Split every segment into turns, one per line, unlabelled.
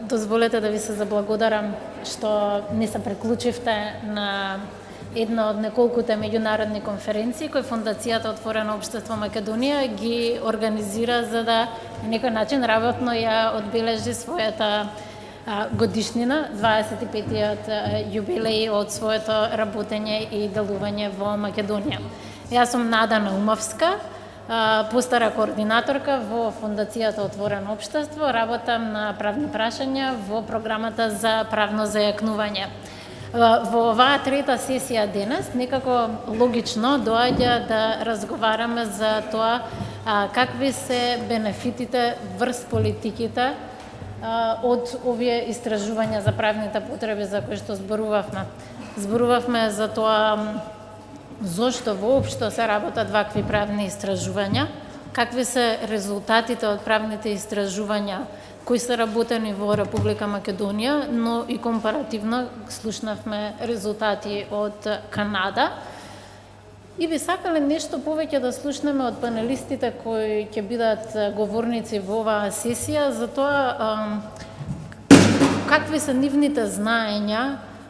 дозволете да ви се заблагодарам што не се приклучивте на една од неколкуте меѓународни конференции кои Фондацијата Отворено општество Македонија ги организира за да на некој начин работно ја одбележи својата годишнина, 25-тиот јубилеј од своето работење и делување во Македонија. Јас сум Нада Наумовска, постара координаторка во Фондацијата Отворено општество, работам на правни прашања во програмата за правно зајакнување. Во оваа трета сесија денес некако логично доаѓа да разговараме за тоа какви се бенефитите врз политиките од овие истражувања за правните потреби за кои што зборувавме. Зборувавме за тоа зошто воопшто се работат вакви правни истражувања, какви се резултатите од правните истражувања кои се работени во Република Македонија, но и компаративно слушнавме резултати од Канада. И би сакале нешто повеќе да слушнеме од панелистите кои ќе бидат говорници во оваа сесија за тоа какви се нивните знаења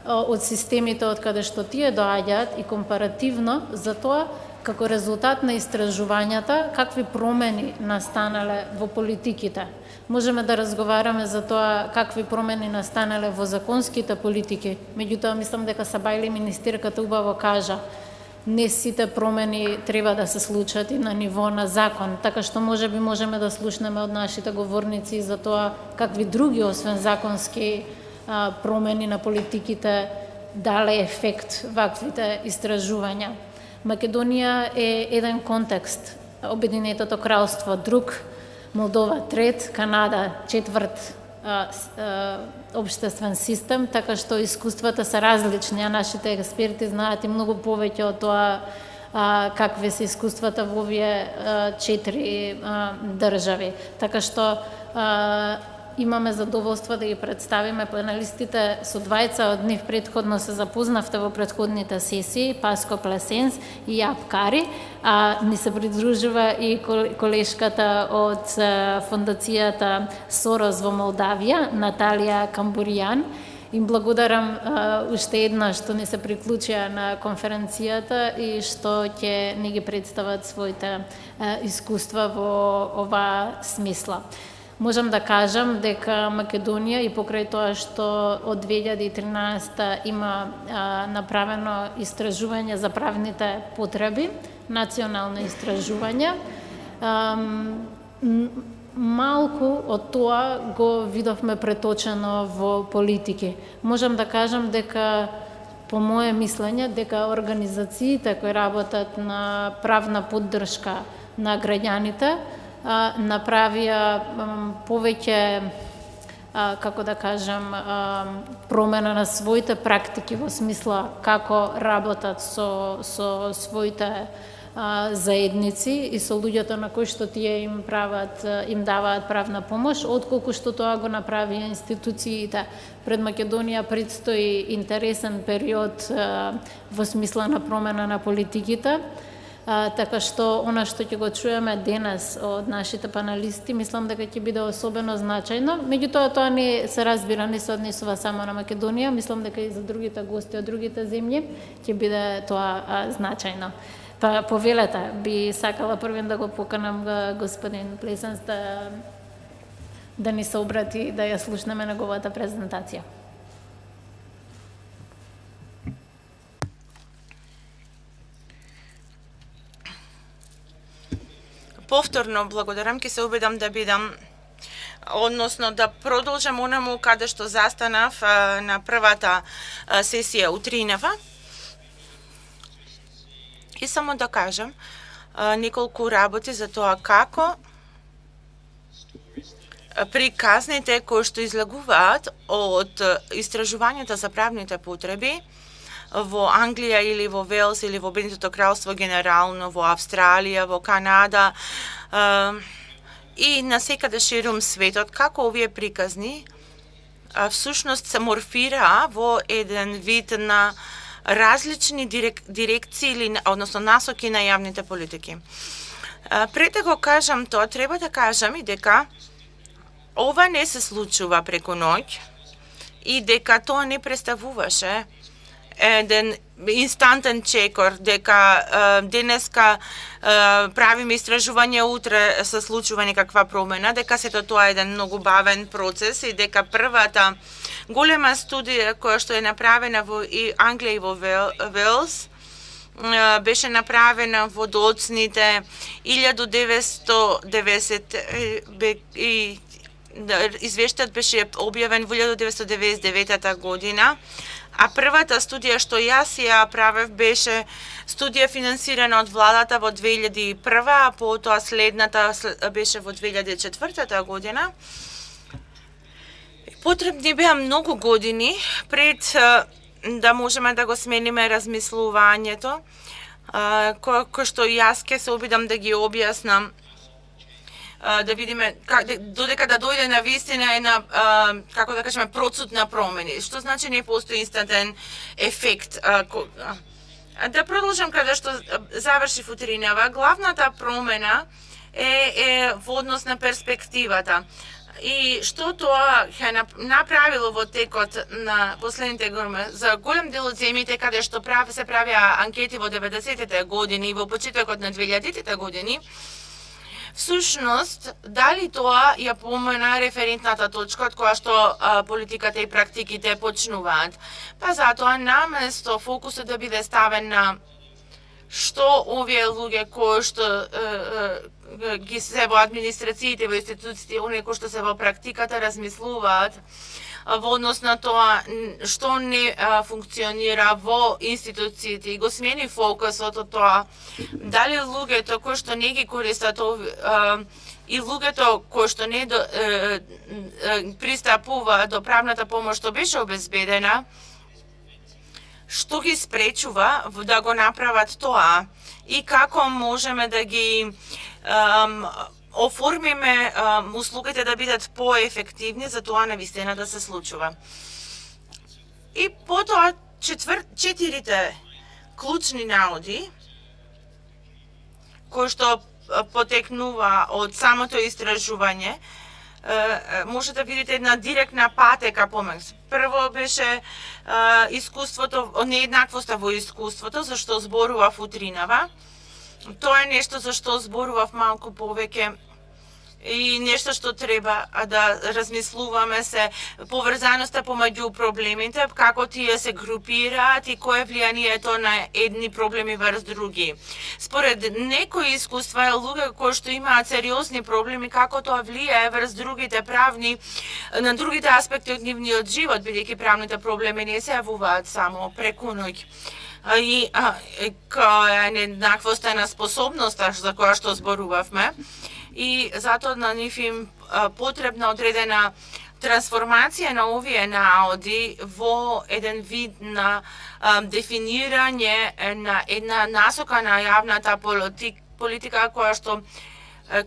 од системите од каде што тие доаѓаат и компаративно за тоа како резултат на истражувањата какви промени настанале во политиките. Можеме да разговараме за тоа какви промени настанале во законските политики, меѓутоа мислам дека Сабајли министерката убаво кажа не сите промени треба да се случат и на ниво на закон, така што можеби можеме да слушнеме од нашите говорници за тоа какви други освен законски промени на политиките дале ефект ваквите истражувања. Македонија е еден контекст, Обединетото кралство друг, Молдова трет, Канада четврт општествен систем, така што искуствата се различни, а нашите експерти знаат и многу повеќе од тоа какви се искуствата во овие 4 држави. Така што имаме задоволство да ги представиме паналистите, со двајца од нив претходно се запознавте во претходните сесии, Паско Плесенс и Јап Кари, а ни се придружува и колешката од Фондацијата Сорос во Молдавија, Наталија Камбуријан. Им благодарам уште еднаш што ни се приклучија на конференцијата и што ќе ни ги представат своите искуства во оваа смисла. Можам да кажам дека Македонија и покрај тоа што од 2013 има направено истражување за правните потреби, национално истражување, малку од тоа го видовме преточено во политики. Можам да кажам дека по мое мислење дека организациите кои работат на правна поддршка на граѓаните направија повеќе, како да кажам, промена на своите практики во смисла како работат со своите заедници и со луѓето на кои што тие им даваат правна помош, отколку што тоа го направија институциите. Пред Македонија предстои интересен период во смисла на промена на политиките. Така што она што ќе го чуеме денес од нашите паналисти, мислам дека ќе биде особено значајно. Меѓутоа тоа не се разбира, не се однесува само на Македонија, мислам дека и за другите гости од другите земји ќе биде тоа значајно. Па повелете, би сакала првен да го поканам господин Плесенс да ни се обрати, да ја слушнеме неговата презентација.
Повторно благодарам, ќе се обидам да бидам, односно да продолжам онаму каде што застанав на првата сесија утринава. И само да кажам неколку работи за тоа како приказните кои што излагуваат од истражувањата за правните потреби во Англија или во Велс или во Обединетото кралство генерално, во Австралија, во Канада и насекаде ширум светот, како овие приказни всушност се морфираа во еден вид на различни дирекции или односно насоки на јавните политики. Пред да го кажам тоа, треба да кажам и дека ова не се случува преку ноќ и дека тоа не представуваше еден инстантен чекор, дека денеска правиме истражување, утре се случува некаква промена, дека сето тоа е еден многу бавен процес и дека првата голема студија која што е направена во и Англија и во Велс беше направена во доцните 1990 и извештајот беше објавен во 1999 година, а првата студија што јас ја правев беше студија финансирана од владата во 2001, а потоа следната беше во 2004 година. Потребни беа многу години пред да можеме да го смениме размислувањето, кој што јас ке се обидам да ги објаснам, да видиме додека да дојде на вистина една, како да кажеме, процут на промени. Што значи не постои инстантен ефект. Да продолжам каде што заврши Футринава. Главната промена е во однос на перспективата. И што тоа ќе направило во текот на последните години за голем дел од земјите каде што се правеа анкети во 90-тите години и во почетокот на 2000-тите години, всушност, дали тоа ја помена референтната точка од која што политиката и практиките почнуваат? Па затоа наместо фокусот да биде ставен на што овие луѓе кои што ги се во администрациите, во институциите, оние кои што се во практиката размислуваат во однос на тоа што не функционира во институциите и го смени фокусот од тоа дали луѓето кои што не ги користат и луѓето кои што не пристапува до правната помош што беше обезбедена, што ги спречува да го направат тоа и како можеме да ги оформиме услугите да бидат поефективни за тоа навистина да се случува. И потоа четирите клучни наоди кои што потекнува од самото истражување, може да видите една директна патека помекс. Прво беше искуството, нееднаквоста во искуството, зашто зборував Футринава. Тоа е нешто за што зборував малку повеќе и нешто што треба да размислуваме се поврзаноста помеѓу проблемите, како тие се групираат и кое влијанието на едни проблеми врз други. Според некои искуства, луѓе кои што имаат сериозни проблеми, како тоа влијае врз другите правни, на другите аспекти од нивниот живот, бидејќи правните проблеми не се јавуваат само преку ноќ. И која е нееднаквоста на способноста за која што зборувавме и затоа на нив им потребна одредена трансформација на овие наоди во еден вид на дефинирање на една насока на јавната политика која што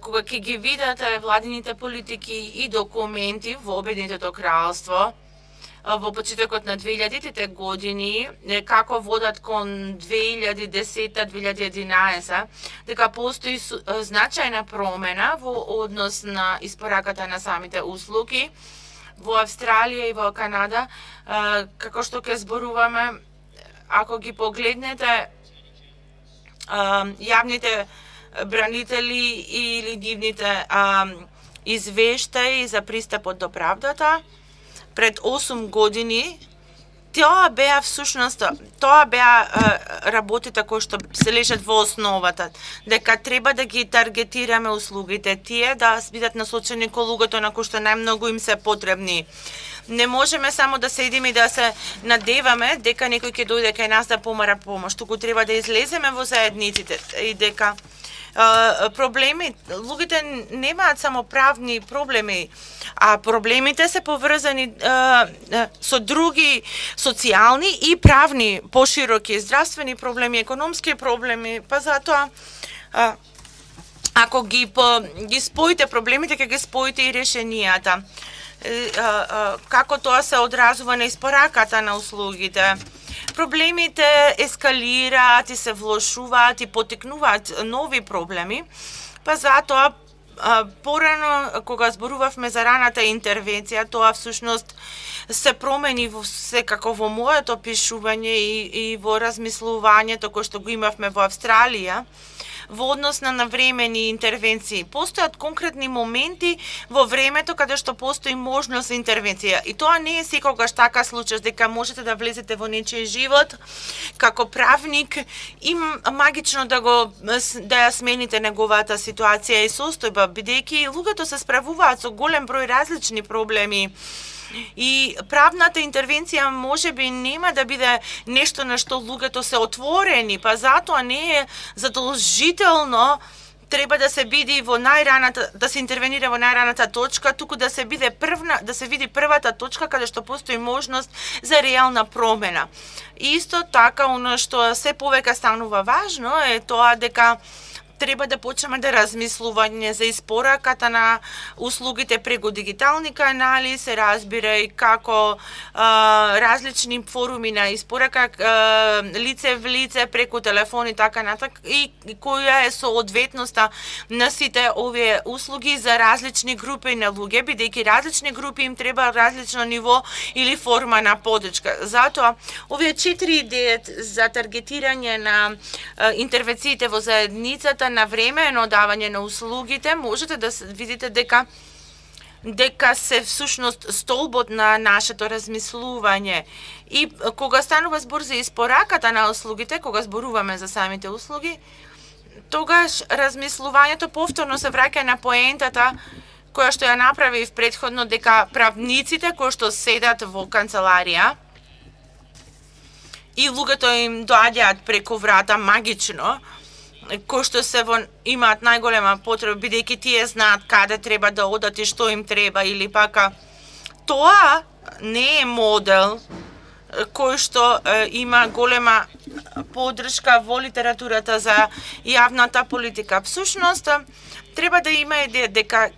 кога ќе ги видите владините политики и документи во Обединетото кралство во почетокот на 2000-тите години, како водат кон 2010-2011, дека постои значајна промена во однос на испораката на самите услуги во Австралија и во Канада, како што ќе зборуваме, ако ги погледнете јавните бранители или нивните извештаи за пристапот до правдата, пред 8 години, тоа беа всушност, тоа беа работите кои што се лежат во основата, дека треба да ги таргетираме услугите, тие да бидат насочени кон луѓето на кои што најмногу им се потребни. Не можеме само да седиме и да се надеваме дека некој ќе дојде кај нас да помара помош, туку треба да излеземе во заедниците и дека проблеми, луѓето немаат само правни проблеми, а проблемите се поврзани со други социјални и правни, пошироки, здравствени проблеми, економски проблеми, па затоа ако ги споите проблемите, ќе ги споите и решенијата. Како тоа се одразува на испораката на услугите. Проблемите ескалираат и се влошуваат и потекнуваат нови проблеми, па затоа порано, кога зборувавме за раната интервенција, тоа всушност се промени секако во моето пишување и во размислувањето кој што го имавме во Австралија, во однос на навремени интервенции. Постојат конкретни моменти во времето каде што постои можност за интервенција. И тоа не е секогаш така случај дека можете да влезете во нечиј живот како правник и магично да ја смените неговата ситуација и состојба, бидејќи луѓето се справуваат со голем број различни проблеми. И правната интервенција можеби нема да биде нешто на што луѓето се отворени, па затоа не е задолжително треба да се биде во најраната, да се интервенира во најраната точка, туку да се биде да се види првата точка каде што постои можност за реална промена. И исто така, оно што се повеќе станува важно е тоа дека треба да почнеме да размислување за испораката на услугите преку дигитални канали, се разбира и како различни форуми на испорака, лице в лице, преку телефон и така натак, и која е соодветноста на сите овие услуги за различни групи на луѓе, бидејќи различни групи им треба различно ниво или форма на подршка. Затоа, овие 4 идеи за таргетирање на интервенциите во заедницата на времено давање на услугите, можете да видите дека се всушност столбот на нашето размислување. И кога станува збор за испораката на услугите, кога зборуваме за самите услуги, тогаш размислувањето повторно се враќа на поентата која што ја направив претходно, дека правниците кои што седат во канцеларија и луѓето им доаѓаат преку врата магично, кои што имаат најголема потреба, бидејќи тие знаат каде треба да одат и што им треба, или пака тоа не е модел кој што има голема поддршка во литературата за јавната политика. Всушност, треба да има идеја дека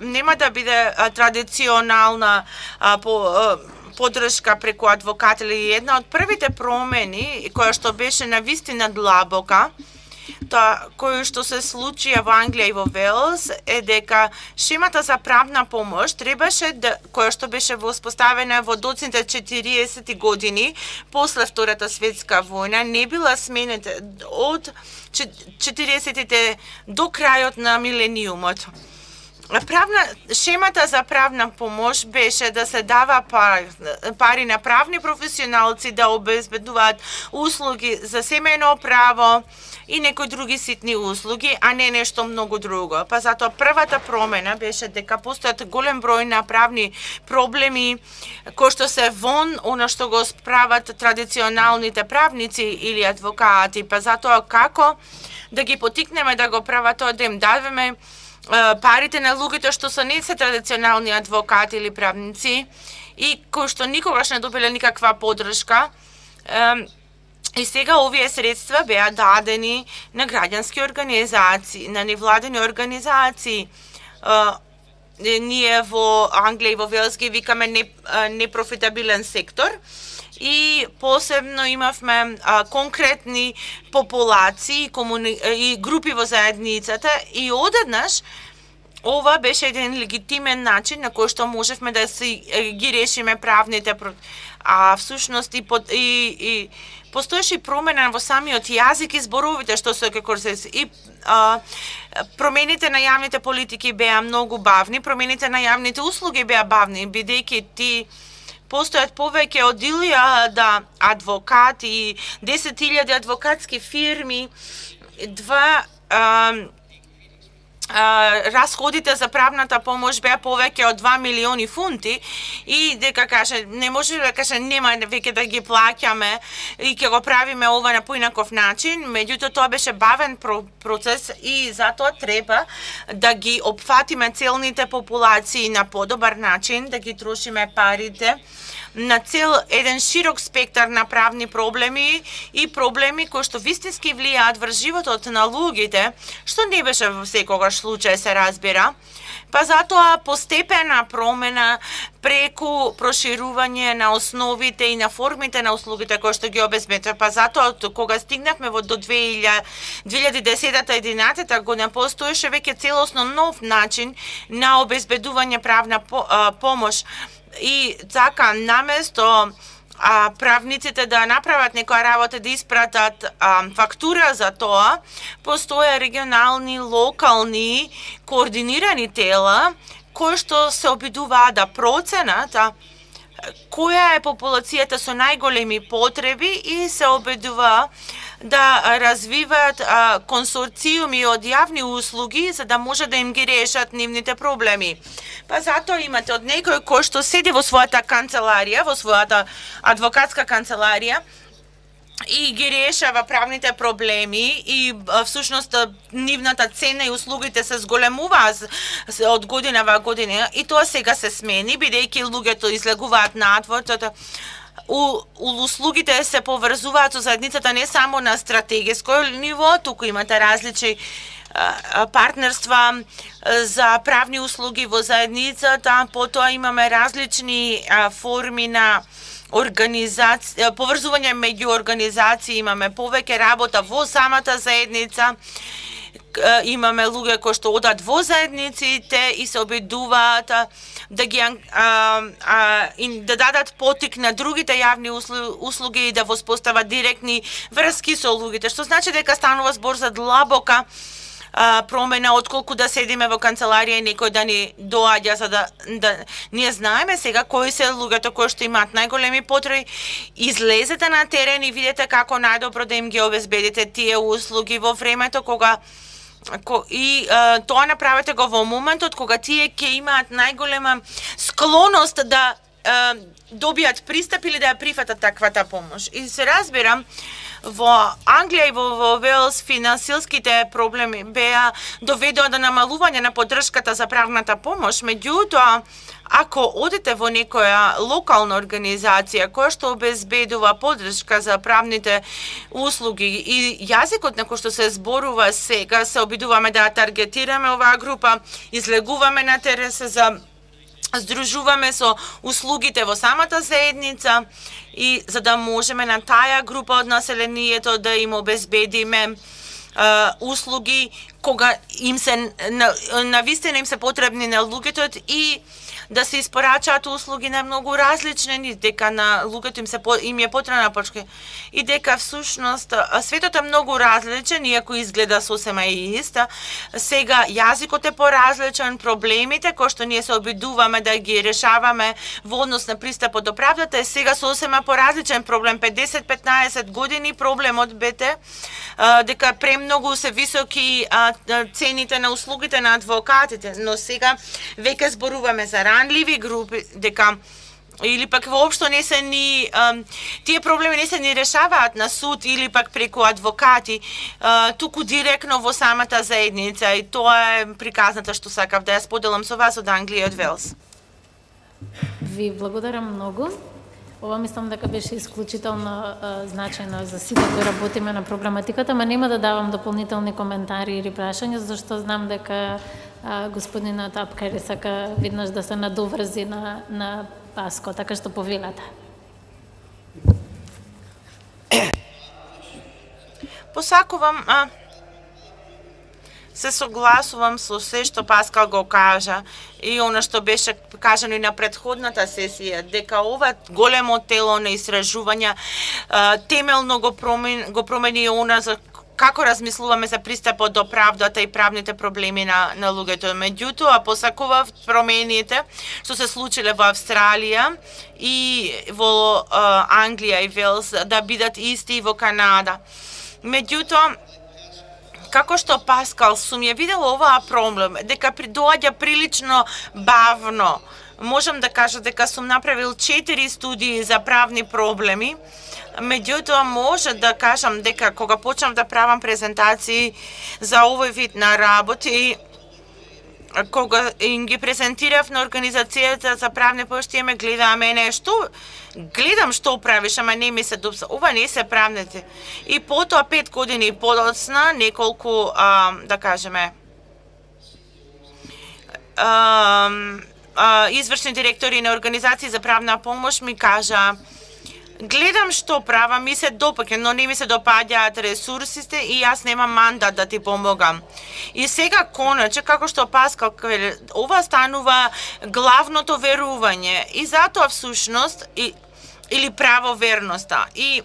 нема да биде традиционална поддршка преку адвокат или една од првите промени која што беше навистина длабока, тоа кој што се случија во Англија и во Велс е дека шемата за правна помош требаше која што беше воспоставена во доцните 40 години после Втората светска војна, не била сменета од 40-тите до крајот на милениумот. Шемата за правна помош беше да се дава пари на правни професионалци да обезбедуваат услуги за семејно право и некои други ситни услуги, а не нешто многу друго. Па затоа првата промена беше дека постојат голем број на правни проблеми кои што се вон оно што го справат традиционалните правници или адвокати. Па затоа како да ги потикнеме да го прават тоа, да им дадеме парите на луѓето што не се традиционални адвокати или правници и кои што никогаш не добиле никаква поддршка. И сега овие средства беа дадени на граѓански организации, на невладени организации. Ние во Англија и во Велс ги викаме непрофитабилен сектор. И посебно имавме конкретни популации и групи во заедницата и одеднаш ова беше еден легитимен начин на кој што можевме да ги решиме правните, а всушност и постоеше промена во самиот јазик и зборовите што се и промените на јавните политики беа многу бавни, промените на јавните услуги беа бавни, бидејќи постојат повеќе од 1000 адвокати и 10.000 адвокатски фирми, расходите за правната помош беа повеќе од 2 милиони фунти и дека не може да каже нема веќе да ги плаќаме и ќе го правиме ова на поинаков начин, меѓутоа тоа беше бавен процес и затоа треба да ги опфатиме целните популации на подобар начин, да ги трошиме парите на цел еден широк спектар на правни проблеми и проблеми кои што вистински влијаат врз животот на луѓето, што не беше во секогаш случај, се разбира. Па затоа постепена промена преку проширување на основите и на формите на услугите кои што ги обезбедува. Па затоа кога стигнавме до 2010-2011 година постоеше веќе целосно нов начин на обезбедување правна помош. И така наместо правниците да направат некоја работа, да испратат фактура за тоа, постоја регионални, локални, координирани тела кои што се обидуваат да проценат која е популацијата со најголеми потреби и се обидува да развиваат консорциуми од јавни услуги за да може да им ги решат нивните проблеми. Па затоа имате од некој кој што седи во својата канцеларија, во својата адвокатска канцеларија и ги решава правните проблеми и всушност нивната цена и услугите се зголемуваат од година во година и тоа сега се смени бидејќи луѓето излегуваат надвор. Услугите се поврзуваат со заедницата не само на стратегиско ниво, туку имате различни партнерства за правни услуги во заедницата, потоа имаме различни форми на поврзување меѓу организации, имаме повеќе работа во самата заедница, имаме луѓе кои што одат во заедниците и се обидуваат да ги да дадат потик на другите јавни услуги и да воспостават директни врски со луѓето, што значи дека станува збор за длабока промена отколку да седиме во канцеларија и некој да ни доаѓа за да ние знаеме сега кои се луѓето кои што имаат најголеми потреби. Излезете на терен и видете како најдобро да им ги обезбедите тие услуги во времето кога тоа направете го во моментот кога тие ќе имаат најголема склоност да добијат пристап или да ја прифатат таквата помош. И се разбирам, во Англија и во Велс финансиските проблеми беа доведоа до намалување на поддршката за правната помош, меѓутоа ако одите во некоја локална организација која што обезбедува поддршка за правните услуги и јазикот на кој што се зборува сега, се обидуваме да таргетираме оваа група, излегуваме на терен, се здружуваме со услугите во самата заедница и за да можеме на таа група од населението да им обезбедиме услуги кога им се навистина им се потребни на луѓето и да се испорачаат услуги на многу различни, дека на луѓето им е потребна почка и дека всушност светот е многу различен, иако изгледа сосема и иста. Сега јазикот е поразличен, проблемите кои што ние се обидуваме да ги решаваме во однос на пристапот до правдата е сега сосема поразличен проблем. 50-15 години проблемот бете дека премногу се високи цените на услугите на адвокатите, но сега веќе зборуваме за ранливи групи, дека или пак воопшто не се ни тие проблеми не се ни решаваат на суд или пак преку адвокати, туку директно во самата заедница и тоа е приказната што сакав да ја споделам со вас од Англија и од Велс.
Ви благодарам многу. Ова мислам дека беше исклучително значајно за сите кои работиме на програматиката, ма нема да давам дополнителни коментари или прашања, зашто знам дека господинот Апкари сака виднаш да се надоврзи на Паско, така што повелате.
Посакувам се согласувам со се што Паскал го кажа и она што беше кажано и на претходната сесија, дека ова големо тело на истражувања темелно го промени она за како размислуваме за пристапот до правдата и правните проблеми на луѓето. Меѓутоа, посакував промените што се случиле во Австралија и во Англија и Велс да бидат исти и во Канада. Меѓутоа, како што Паскал сум ја видела оваа проблем, дека доаѓа прилично бавно. Можам да кажа дека сум направил 4 студии за правни проблеми, меѓутоа може да кажам дека кога почнав да правам презентации за овој вид на работи, кога им ги презентирав на Организацијата за правни помоши, ме гледаа мене, гледам што правиш, ама не ми се допса. Ова не се правните. И потоа 5 години подоцна, неколку, да кажеме, извршни директори на организации за правна помош ми кажа: гледам што права ми се допаѓа, но не ми се допаѓаат ресурсите и јас немам мандат да ти помогам. И сега коначе, како што Паскал каже, ова станува главното верување и затоа всушност или правоверноста. И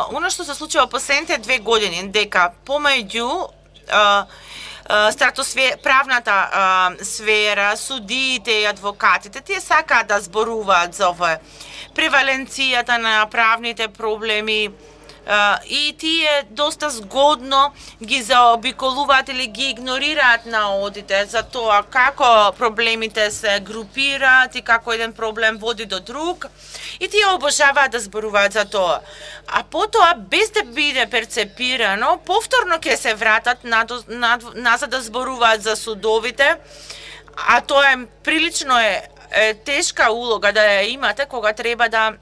оно што се случува последните 2 години, дека помеѓу правната сфера, судиите и адвокатите, тие сакаат да зборуваат за ова преваленцијата на правните проблеми и тие доста згодно ги заобиколуваат или ги игнорираат наодите за тоа како проблемите се групираат и како еден проблем води до друг. И тие обожаваат да зборуваат за тоа. А потоа, без да биде перцепирано, повторно ќе се вратат назад да зборуваат за судовите, а тоа е прилично тешка улога да ја имате кога треба да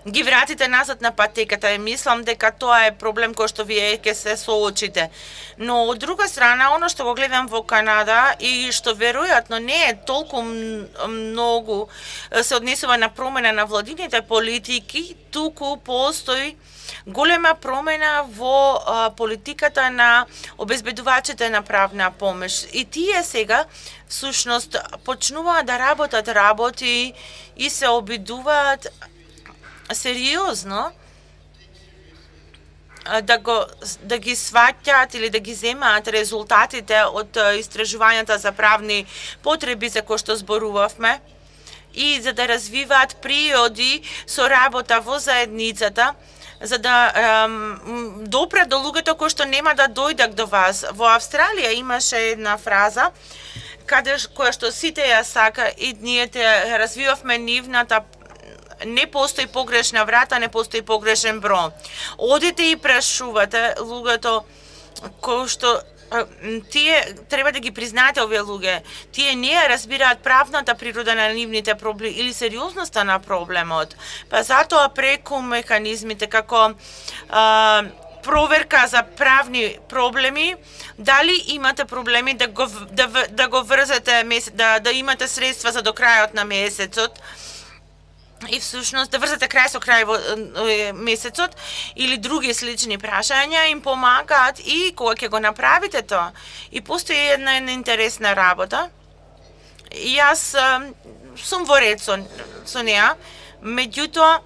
ги вратите назад на патеката. И мислам дека тоа е проблем кој што вие ќе се соочите. Но од друга страна, оно што го гледам во Канада и што веројатно не е толку многу се однесува на промена на владините политики, туку постои голема промена во политиката на обезбедувачите на правна помош. И тие сега всушност почнуваат да работат работи и се обидуваат сериозно да ги сваќаат или да ги земаат резултатите од истражувањата за правни потреби за кои што зборувавме и за да развиваат приоди со работа во заедницата, за да допрат до луѓето кои што нема да дојдат до вас. Во Австралија имаше една фраза која што сите ја сака и ние развивавме нивната: не постои погрешна врата, не постои погрешен број. Одите и прашувате луѓето кои што тие треба да ги признаете овие луѓе. Тие не ја разбираат правната природа на нивните проблеми или сериозноста на проблемот. Па затоа преку механизмите како проверка за правни проблеми, дали имате проблеми да го врзете, да имате средства за до крајот на месецот, и всушност да врзате крај со крај во месецот или други слични прашања им помагаат и кога ќе го направите тоа. И постои една интересна работа. Јас сум во ред со неа, меѓутоа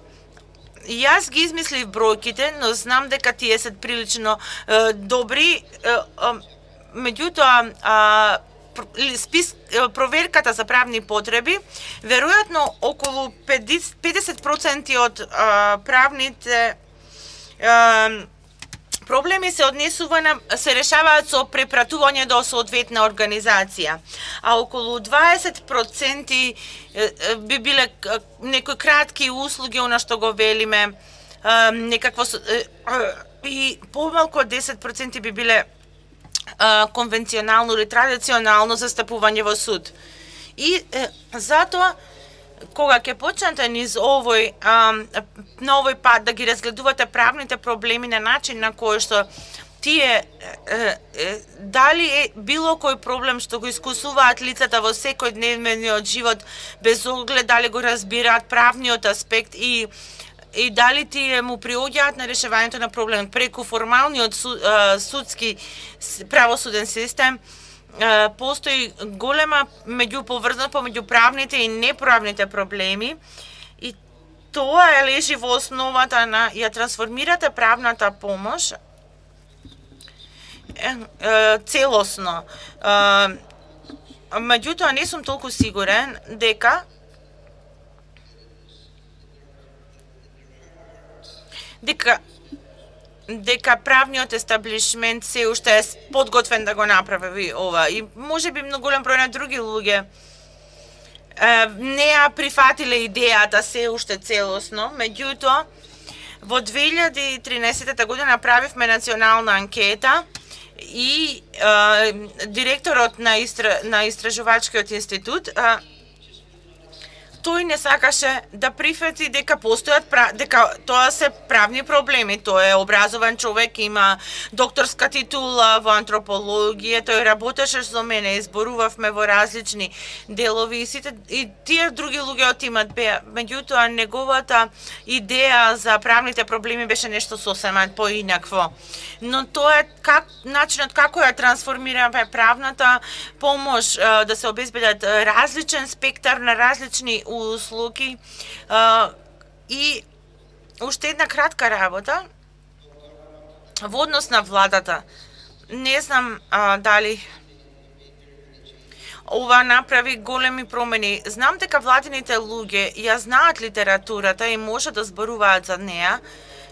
јас ги измислив бројките, но знам дека тие се прилично добри, меѓутоа проверката за правни потреби, веројатно околу 50% од правните проблеми се решаваат со препратување до соодветна организација, а околу 20% би биле некои кратки услуги, она што го велиме, некакво и помалку од 10% би биле конвенционално или традиционално застапување во суд. И затоа, кога ќе почнете низ овој на овој пат да ги разгледувате правните проблеми на начин на кој што тие дали е било кој проблем што го искусуваат лицата во секојдневниот живот, без оглед дали го разбираат правниот аспект и дали тие му приоѓаат на решавањето на проблемот преку формалниот судски правосуден систем, постои голема меѓуповрзаност помеѓу правните и неправните проблеми и тоа лежи во основата на ја трансформирате правната помош целосно. Меѓутоа не сум толку сигурен дека правниот естаблишмент се уште е подготвен да го направи ова. И можеби многу голем број на други луѓе не ја прифатиле идејата се уште целосно, меѓутоа во 2013 година направивме национална анкета и директорот на Истражувачкиот институт тој не сакаше да прифати дека постојат дека тоа се правни проблеми. Тој е образован човек, има докторска титула во антропологија, тој работеше со мене, изборувавме во различни делови и тие други луѓе имат меѓутоа неговата идеја за правните проблеми беше нешто сосема поинакво. Но тоа е начинот како ја трансформираме правната помош, да се обезбедат различен спектар на различни услуги и уште една кратка работа во однос на владата. Не знам дали ова направи големи промени. Знам дека владините луѓе ја знаат литературата и може да зборуваат за неа,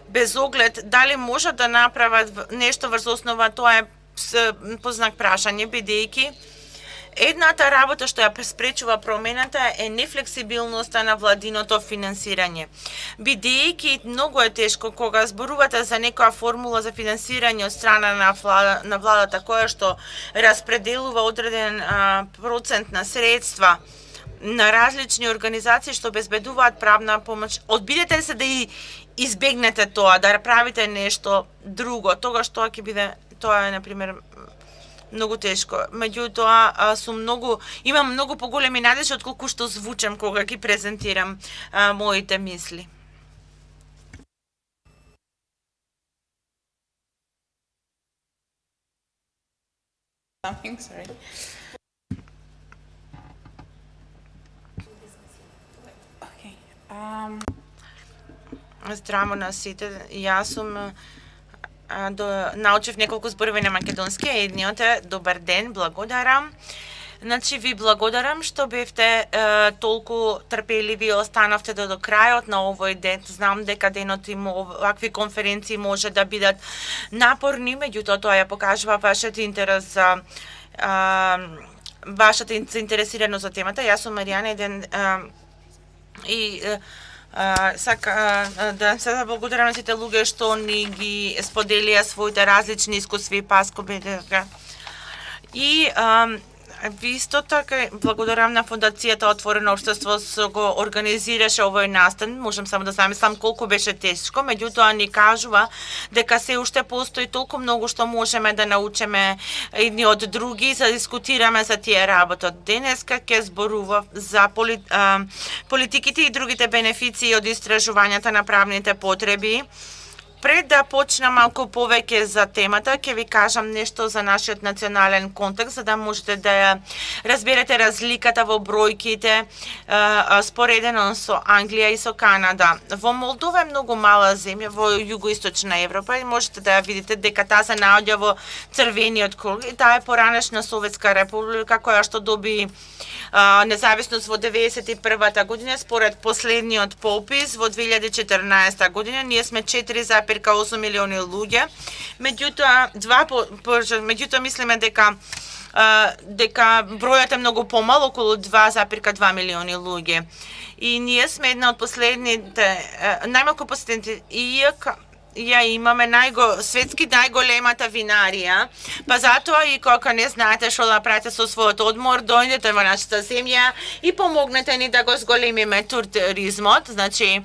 без оглед дали можат да направат нешто врз основа тоа е познак прашање, бидејќи едната работа што ја спречува промената е нефлексибилноста на владиното финансирање. Бидејќи многу е тешко кога зборувате за некоја формула за финансирање од страна на владата која што распределува одреден процент на средства на различни организации што обезбедуваат правна помош. Одбидете се да избегнете тоа, да правите нешто друго, тогаш тоа ќе биде, тоа е на пример многу тешко. Меѓутоа имам многу поголеми надежи отколку што звучам кога ги презентирам моите мисли. Здраво на сите. Јас сум научив неколку зборови на македонски, едниот е добар ден, благодарам. Значи ви благодарам што бевте толку трпеливи и останавте до крајот на овој ден. Знам дека денот има овакви конференции може да бидат напорни, меѓутоа тоа ја покажува вашиот интерес за вашата заинтересираност за темата. Јас сум Маријана еден и сака да се благодарам на сите луѓе што ни ги споделија своите различни искуства и паскоби. И ви исто така благодарам на фондацијата Отворено општество што го организираше овој настан. Можам само да замислам колку беше тешко, меѓутоа ни кажува дека се уште постои толку многу што можеме да научиме едни од други, за да дискутираме за тие работа. Денеска ќе зборувам за политиките и другите бенефиции од истражувањата на правните потреби. Пред да почнам малку повеќе за темата, ќе ви кажам нешто за нашиот национален контекст, за да можете да ја разберете разликата во бројките споредено со Англија и со Канада. Во Молдова е многу мала земја во југоисточна Европа и можете да ја видите дека таа се наоѓа во црвениот круг и таа е поранешна Советска република која што доби независност во 1991 година. Според последниот попис во 2014 година ние сме 4,8 милиони луѓе. Меѓутоа мислиме дека бројот е многу помал, околу 2,2 милиони луѓе. И ние сме една од последните, најмалку последните, ја имаме светски најголемата винарија, па затоа и кога не знаете што да правите со својот одмор, дојдете во нашата земја и помогнете ни да го зголемиме туризмот. Значи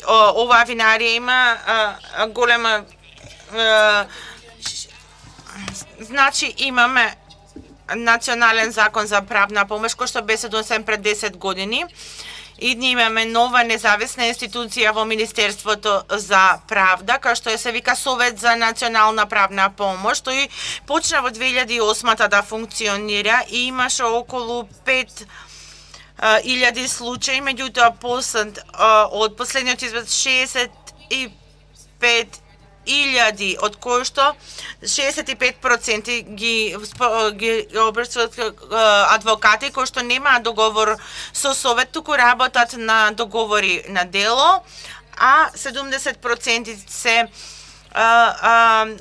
оваа винарија има голема значи имаме национален закон за правна помош кој што беше донесен пред 10 години. И ние имаме нова независна институција во Министерството за правда, која што се вика Совет за национална правна помош. Тој почна во 2008 да функционира и имаше околу 5,000 случаи, меѓутоа од последниот извод 65,000, од кои што 65% ги обрсуваат адвокати кои што немаат договор со Совет, туку работат на договори на дело, а 70% се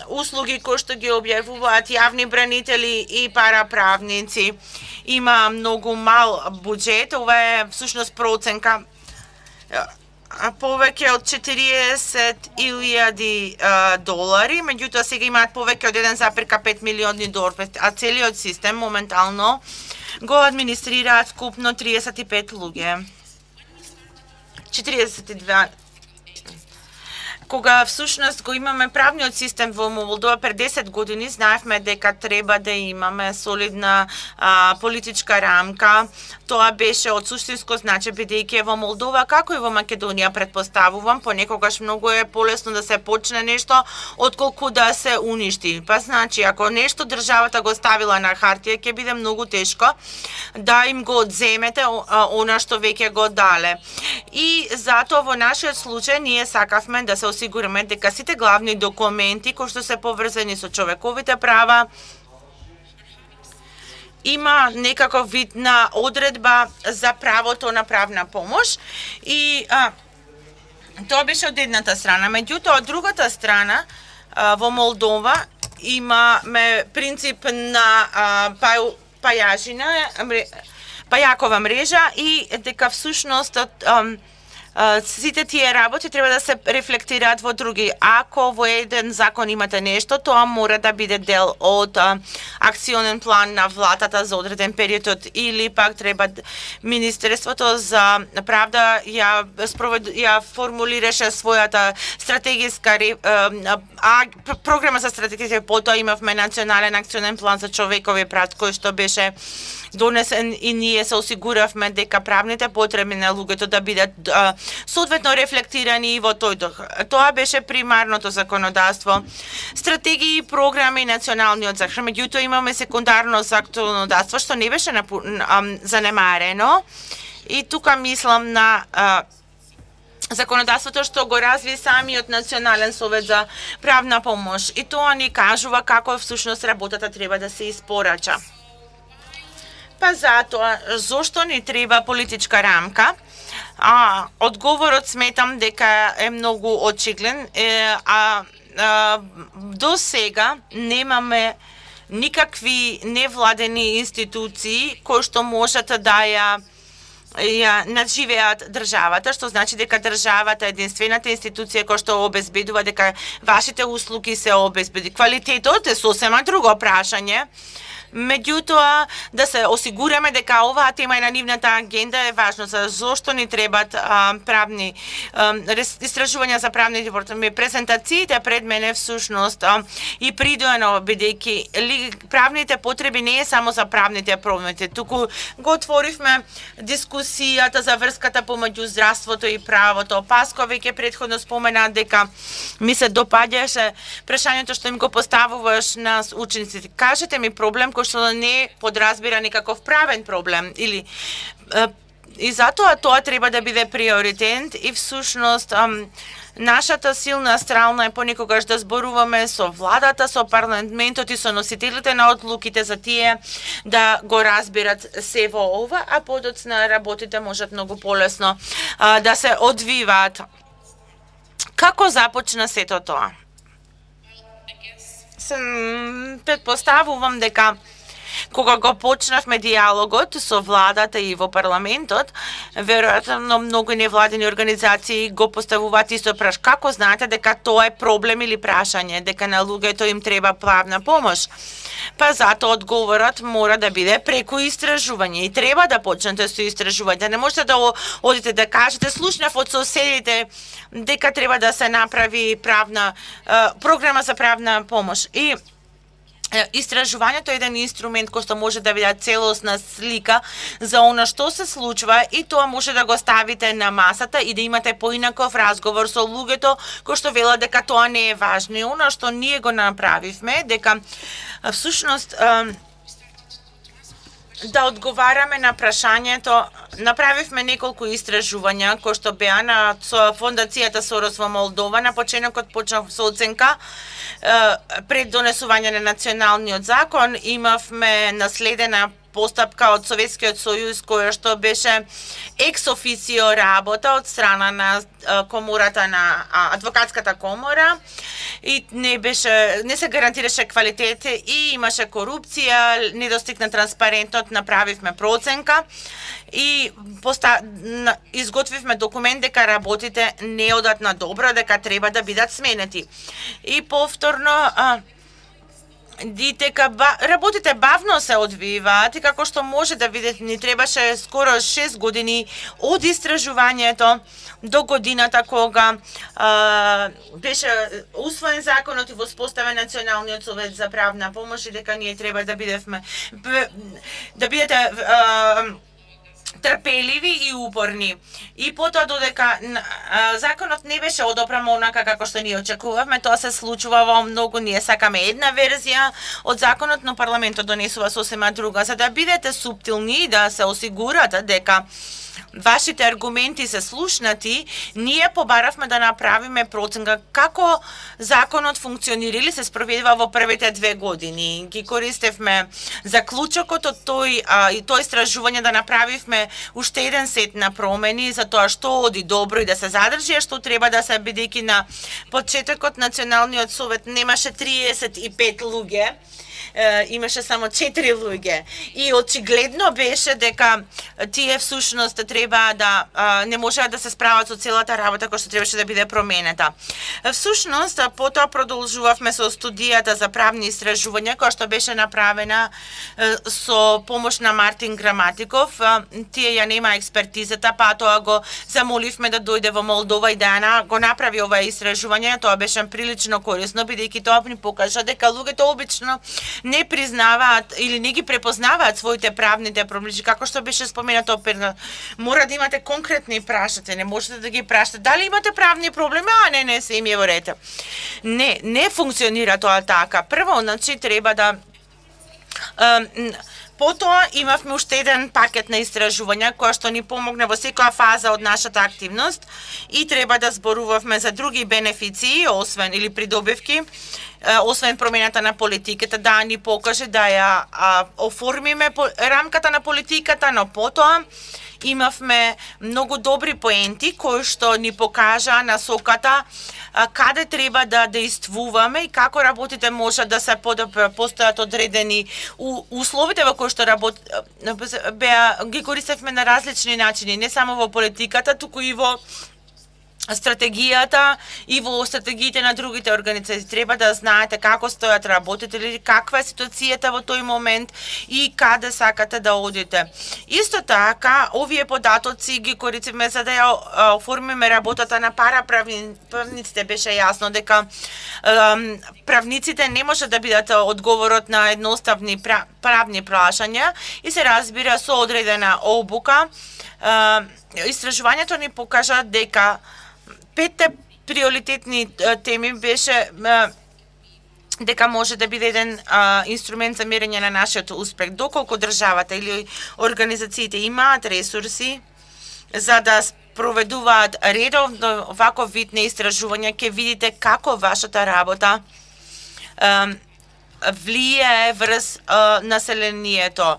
услуги кои што ги објавуваат јавни бранители и параправници. Има многу мал буџет, ова е всушност проценка. повеќе од 40.000 долари, меѓутоа сега имаат повеќе од 1,5 милиони долари, а целиот систем моментално го администрираат скупно 35 луѓе. 42. Кога всушност го имаме правниот систем во Молдова пред 10 години, знаевме дека треба да имаме солидна политичка рамка. Тоа беше од суштинско значење, бидејќи во Молдова, како и во Македонија, претпоставувам, понекогаш многу е полесно да се почне нешто, отколку да се уништи. Па значи, ако нешто државата го ставила на хартија, ќе биде многу тешко да им го одземете она што веќе го дале. И затоа во нашиот случај ние сакавме да се осигураме дека сите главни документи кои што се поврзани со човековите права има некаков вид на одредба за правото на правна помош и тоа беше од едната страна. Меѓутоа, од другата страна во Молдова имаме принцип на пајакова мрежа и дека всушност сите тие работи треба да се рефлектираат во други. Ако во еден закон имате нешто, тоа мора да биде дел од акционен план на владата за одреден период или пак треба Министерството за правда ја формулираше својата стратегиска програма за стратегија, потоа имавме национален акционен план за човекови права кој што беше донесен и ние се осигуравме дека правните потреби на луѓето да бидат соодветно рефлектирани и во тој дух. Тоа беше примарното законодавство. Стратегии, програми, националниот закон. Меѓутоа имаме секундарно законодавство што не беше занемарено. И тука мислам на законодавството што го разви самиот Национален совет за правна помош. И тоа ни кажува како всушност работата треба да се испорача. Па затоа, зошто ни треба политичка рамка? Одговорот сметам дека е многу очигледен, до сега немаме никакви невладени институции кои што можат да ја надживеат државата, што значи дека државата е единствената институција која што обезбедува дека вашите услуги се обезбеди. Квалитетот е сосема друго прашање. Меѓутоа, да се осигураме дека оваа тема е на нивната агенда е важно. За зошто ни требат правни истражувања за правни департаменти. Презентациите пред мене всушност и придоено, бидејќи правните потреби не е само за правните проблеми. Туку го отворивме дискусијата за врската помеѓу здравството и правото. Паско веќе претходно спомена дека ми се допаѓаше прашањето што им го поставуваш на учениците. Кажете ми проблем кој што не подразбира никаков правен проблем или и затоа тоа треба да биде приоритет и всушност нашата силна страна е понекогаш да зборуваме со владата, со парламентот и со носителите на одлуките за тие да го разбират се во ова, а подоцна работите можат многу полесно да се одвиваат. Како започна сето тоа? Предпоставувам дека кога го почнавме диалогот со владата и во парламентот, веројатно многу невладени организации го поставуваат исто праш. Како знаете дека тоа е проблем или прашање, дека на луѓето им треба правна помош? Па затоа одговорот мора да биде преку истражување и треба да почнете со истражување. Не можете да одите да кажете слушнав од соседите дека треба да се направи правна програма за правна помош. И истражувањето е еден инструмент кој што може да биде целосна слика за она што се случува и тоа може да го ставите на масата и да имате поинаков разговор со луѓето кои што велат дека тоа не е важно. И она што ние го направивме дека всушност да одговараме на прашањето, направивме неколку истражувања кои што беа на фондацијата Сорос во Молдова. На почетокот почнав со оценка пред донесување на националниот закон, имавме наследена постапка од Советскиот сојуз која што беше екс официо работа од страна на комората на адвокатската комора и не се гарантираше квалитет и имаше корупција, недостигна транспарентност, направивме проценка и изготвивме документ дека работите не одат на добро, дека треба да бидат сменети. И повторно дека работите бавно се одвиваат и како што може да видите, ни требаше скоро 6 години од истражувањето до годината кога беше усвоен законот и воспоставен Националниот совет за правна помош и дека ние треба да бидете трпеливи и упорни. И потоа додека законот не беше одобрен онака како што ние очекувавме, тоа се случува во многу, ние сакаме една верзија од законот, но парламентот донесува сосема друга. За да бидете суптилни и да се осигурате дека вашите аргументи се слушнати, ние побаравме да направиме проценка како законот функционира или се спроведува во првите 2 години. Ги користевме заклучокот од тој истражување да направивме уште еден сет на промени за тоа што оди добро и да се задржи, а што треба да се, бидејќи на почетокот Националниот совет немаше 35 луѓе, имаше само 4 луѓе и очигледно беше дека тие всушност треба да не можеа да се справат со целата работа која што требаше да биде променета. Всушност потоа продолжувавме со студијата за правни истражувања која што беше направена со помош на Мартин Граматиков. Тие ја нема експертизата, па тоа го замоливме да дојде во Молдова и да го направи ова истражување. Тоа беше прилично корисно, бидејќи тоа ни покажа дека луѓето обично не признаваат или не ги препознаваат своите правните проблеми, како што беше споменато, мора да имате конкретни прашања, не можете да ги прашате дали имате правни проблеми, не се им е во ред. Не функционира тоа така. Прво, значи треба да потоа имавме уште еден пакет на истражувања која што ни помогна во секоја фаза од нашата активност и треба да зборувавме за други бенефиции, освен или придобивки, освен промената на политиката, да ни покаже да ја оформиме рамката на политиката, но потоа имавме многу добри поенти кои што ни покажа насоката каде треба да действуваме и како работите може да се постојат одредени условите во кои што ги користевме на различни начини, не само во политиката, туку и во стратегијата и во стратегиите на другите организации. Треба да знаете како стојат работите, каква е ситуацијата во тој момент и каде сакате да одите. Исто така, овие податоци ги користиме за да ја оформиме работата на параправниците. Беше јасно дека правниците не може да бидат одговорот на едноставни правни прашања и се разбира со одредена обука. Истражувањето ни покажа дека 5 приоритетни теми беше дека може да биде еден инструмент за мерење на нашиот успех. Доколку државата или организациите имаат ресурси за да проведуваат редовно ваков вид на истражување, ќе видите како вашата работа влијае врз населението.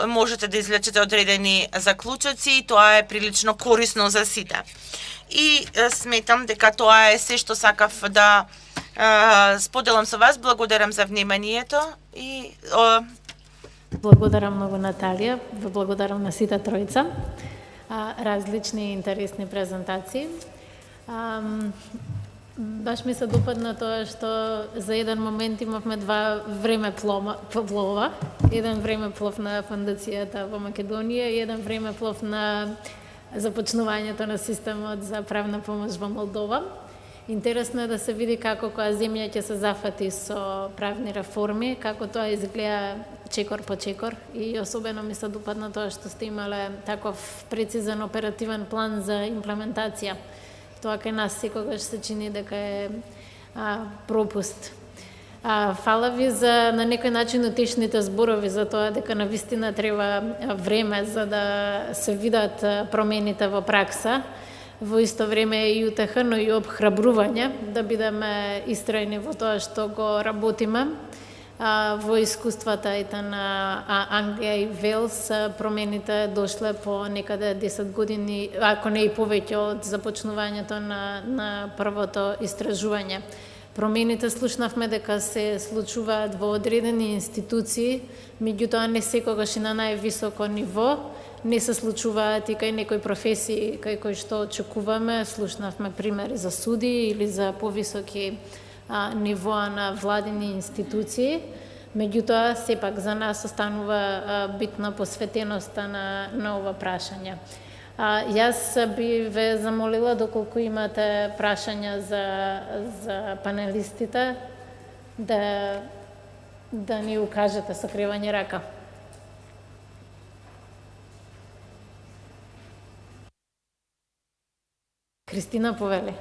Можете да извлечете одредени заклучоци и тоа е прилично корисно за сите. И сметам дека тоа е се што сакав да споделам со вас. Благодарам за вниманието и
благодарам многу, Наталија. Благодарам на сите тројца. Различни интересни презентации. Баш ми се допадна тоа што за еден момент имавме два времеплова. Еден времеплов на фондацијата во Македонија и еден времеплов на започнувањето на системот за правна помош во Молдова. Интересно е да се види како која земја ќе се зафати со правни реформи, како тоа изгледа чекор по чекор и особено ми се допадна тоа што сте имале таков прецизен оперативен план за имплементација. Тоа кај нас секогаш се чини дека е пропуст. Фала ви за на некој начин утешните зборови за тоа дека навистина треба време за да се видат промените во пракса. Во исто време и утеха, но и обхрабрување да бидеме истрајни во тоа што го работиме. во искуствата ете на Англија и Велс промените дошле по некаде 10 години, ако не и повеќе од започнувањето на првото истражување. Промените слушнавме дека се случуваат во одредени институции, меѓутоа не секогаш и на највисоко ниво, не се случуваат и кај некои професии кај кои што очекуваме. Слушнавме примери за суди или за повисоки нивоа на владини институции. Меѓутоа, сепак за нас останува битна посветеноста на ова прашање. Јас би ве замолила, доколку имате прашања за панелистите, да ни укажете со кривање рака. Кристина повели.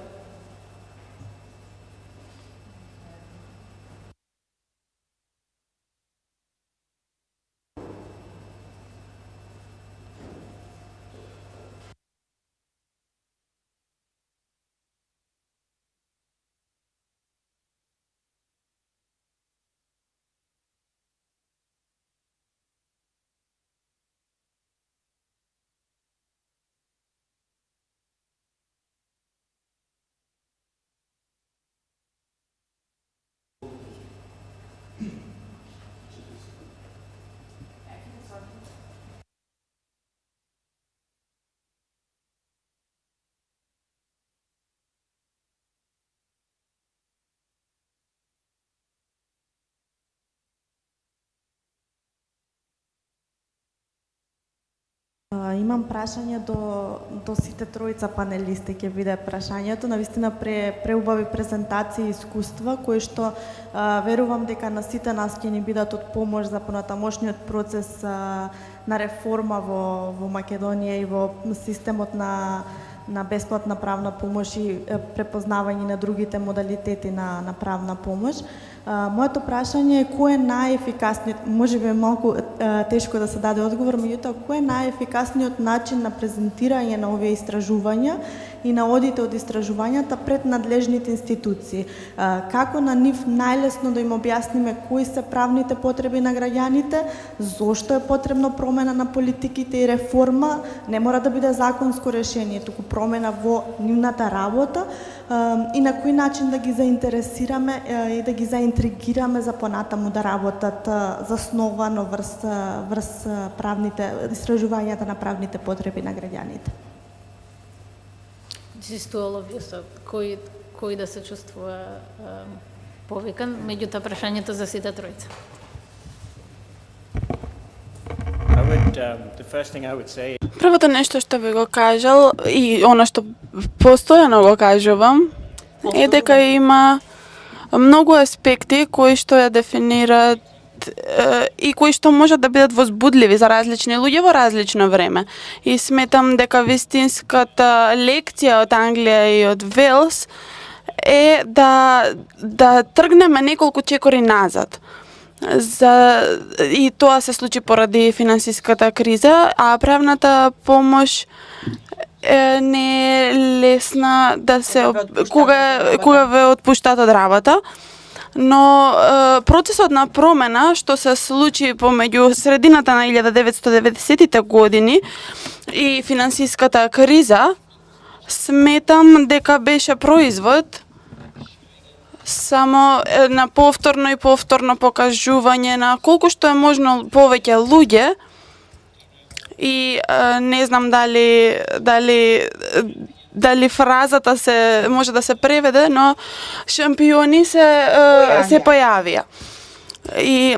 Имам прашање до сите тројца панелисти, ќе биде прашањето. Навистина преубави презентации и искуства, кои што верувам дека на сите нас ќе ни бидат од помош за понатамошниот процес на реформа во Македонија и во системот на бесплатна правна помош и препознавање на другите модалитети на правна помош. Моето прашање е кој е најефикасниот, можеби малку тешко да се даде одговор, меѓутоа кој е најефикасниот начин на презентирање на овие истражувања и на одите од истражувањата пред надлежните институции? Како на нив најлесно да им објасниме кои се правните потреби на граѓаните, зошто е потребно промена на политиките и реформа, не мора да биде законско решение, туку промена во нивната работа, и на кој начин да ги заинтересираме и да ги заинтригираме за понатаму да работат засновано врз правните истражувањата на правните потреби на граѓаните.
Кој да се чувствува повикан, меѓутоа прашањето за сите тројца.
Првото нешто што би го кажал и она што постојано го кажувам е дека има многу аспекти кои што ја дефинираат и кои што можат да бидат возбудливи за различни луѓе во различно време. И сметам дека вистинската лекција од Англија и од Велс е да тргнеме неколку чекори назад. И тоа се случи поради финансиската криза, а правната помош не е лесна да се кога ве отпуштат од работа, но процесот на промена што се случи помеѓу средината на 1990-тите години и финансиската криза, сметам дека беше производ само на повторно и повторно покажување на колку што е можно повеќе луѓе и не знам дали фразата се може да се преведе, но шампиони се појавија. И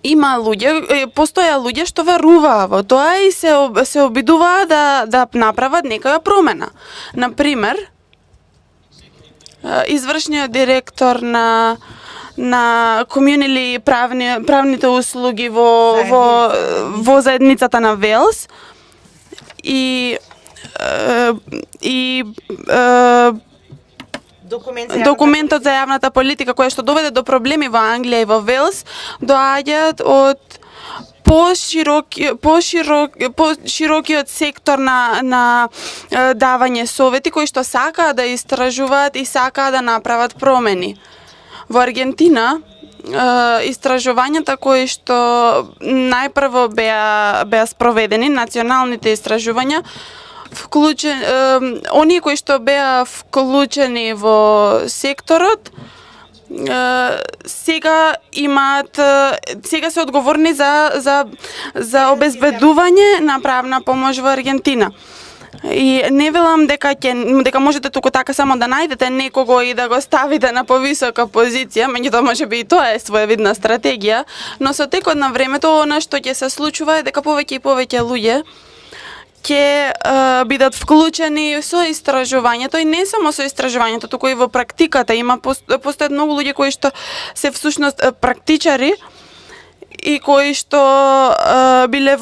има луѓе, постоја луѓе што веруваа во тоа и се обидуваа да направат некоја промена. Например, извршниот директор на комјунили правните услуги во заедницата на Велс и документот за јавната политика кој што доведе до проблеми во Англија и во Велс доаѓаат од поширокиот сектор на давање совети кои што сакаат да истражуваат и сакаат да направат промени. Во Аргентина истражувањата кои што најпрво беа спроведени, националните истражувања, оние кои што беа вклучени во секторот, сега се одговорни за обезбедување на правна помош во Аргентина. И не велам дека можете туку така само да најдете некого и да го ставите на повисока позиција, меѓутоа можеби и тоа е своевидна стратегија, но со текот на времето она што ќе се случува е дека повеќе и повеќе луѓе ќе бидат вклучени со истражувањето и не само со истражувањето, туку и во практиката. Постојат многу луѓе кои што се всушност практичари и кои што биле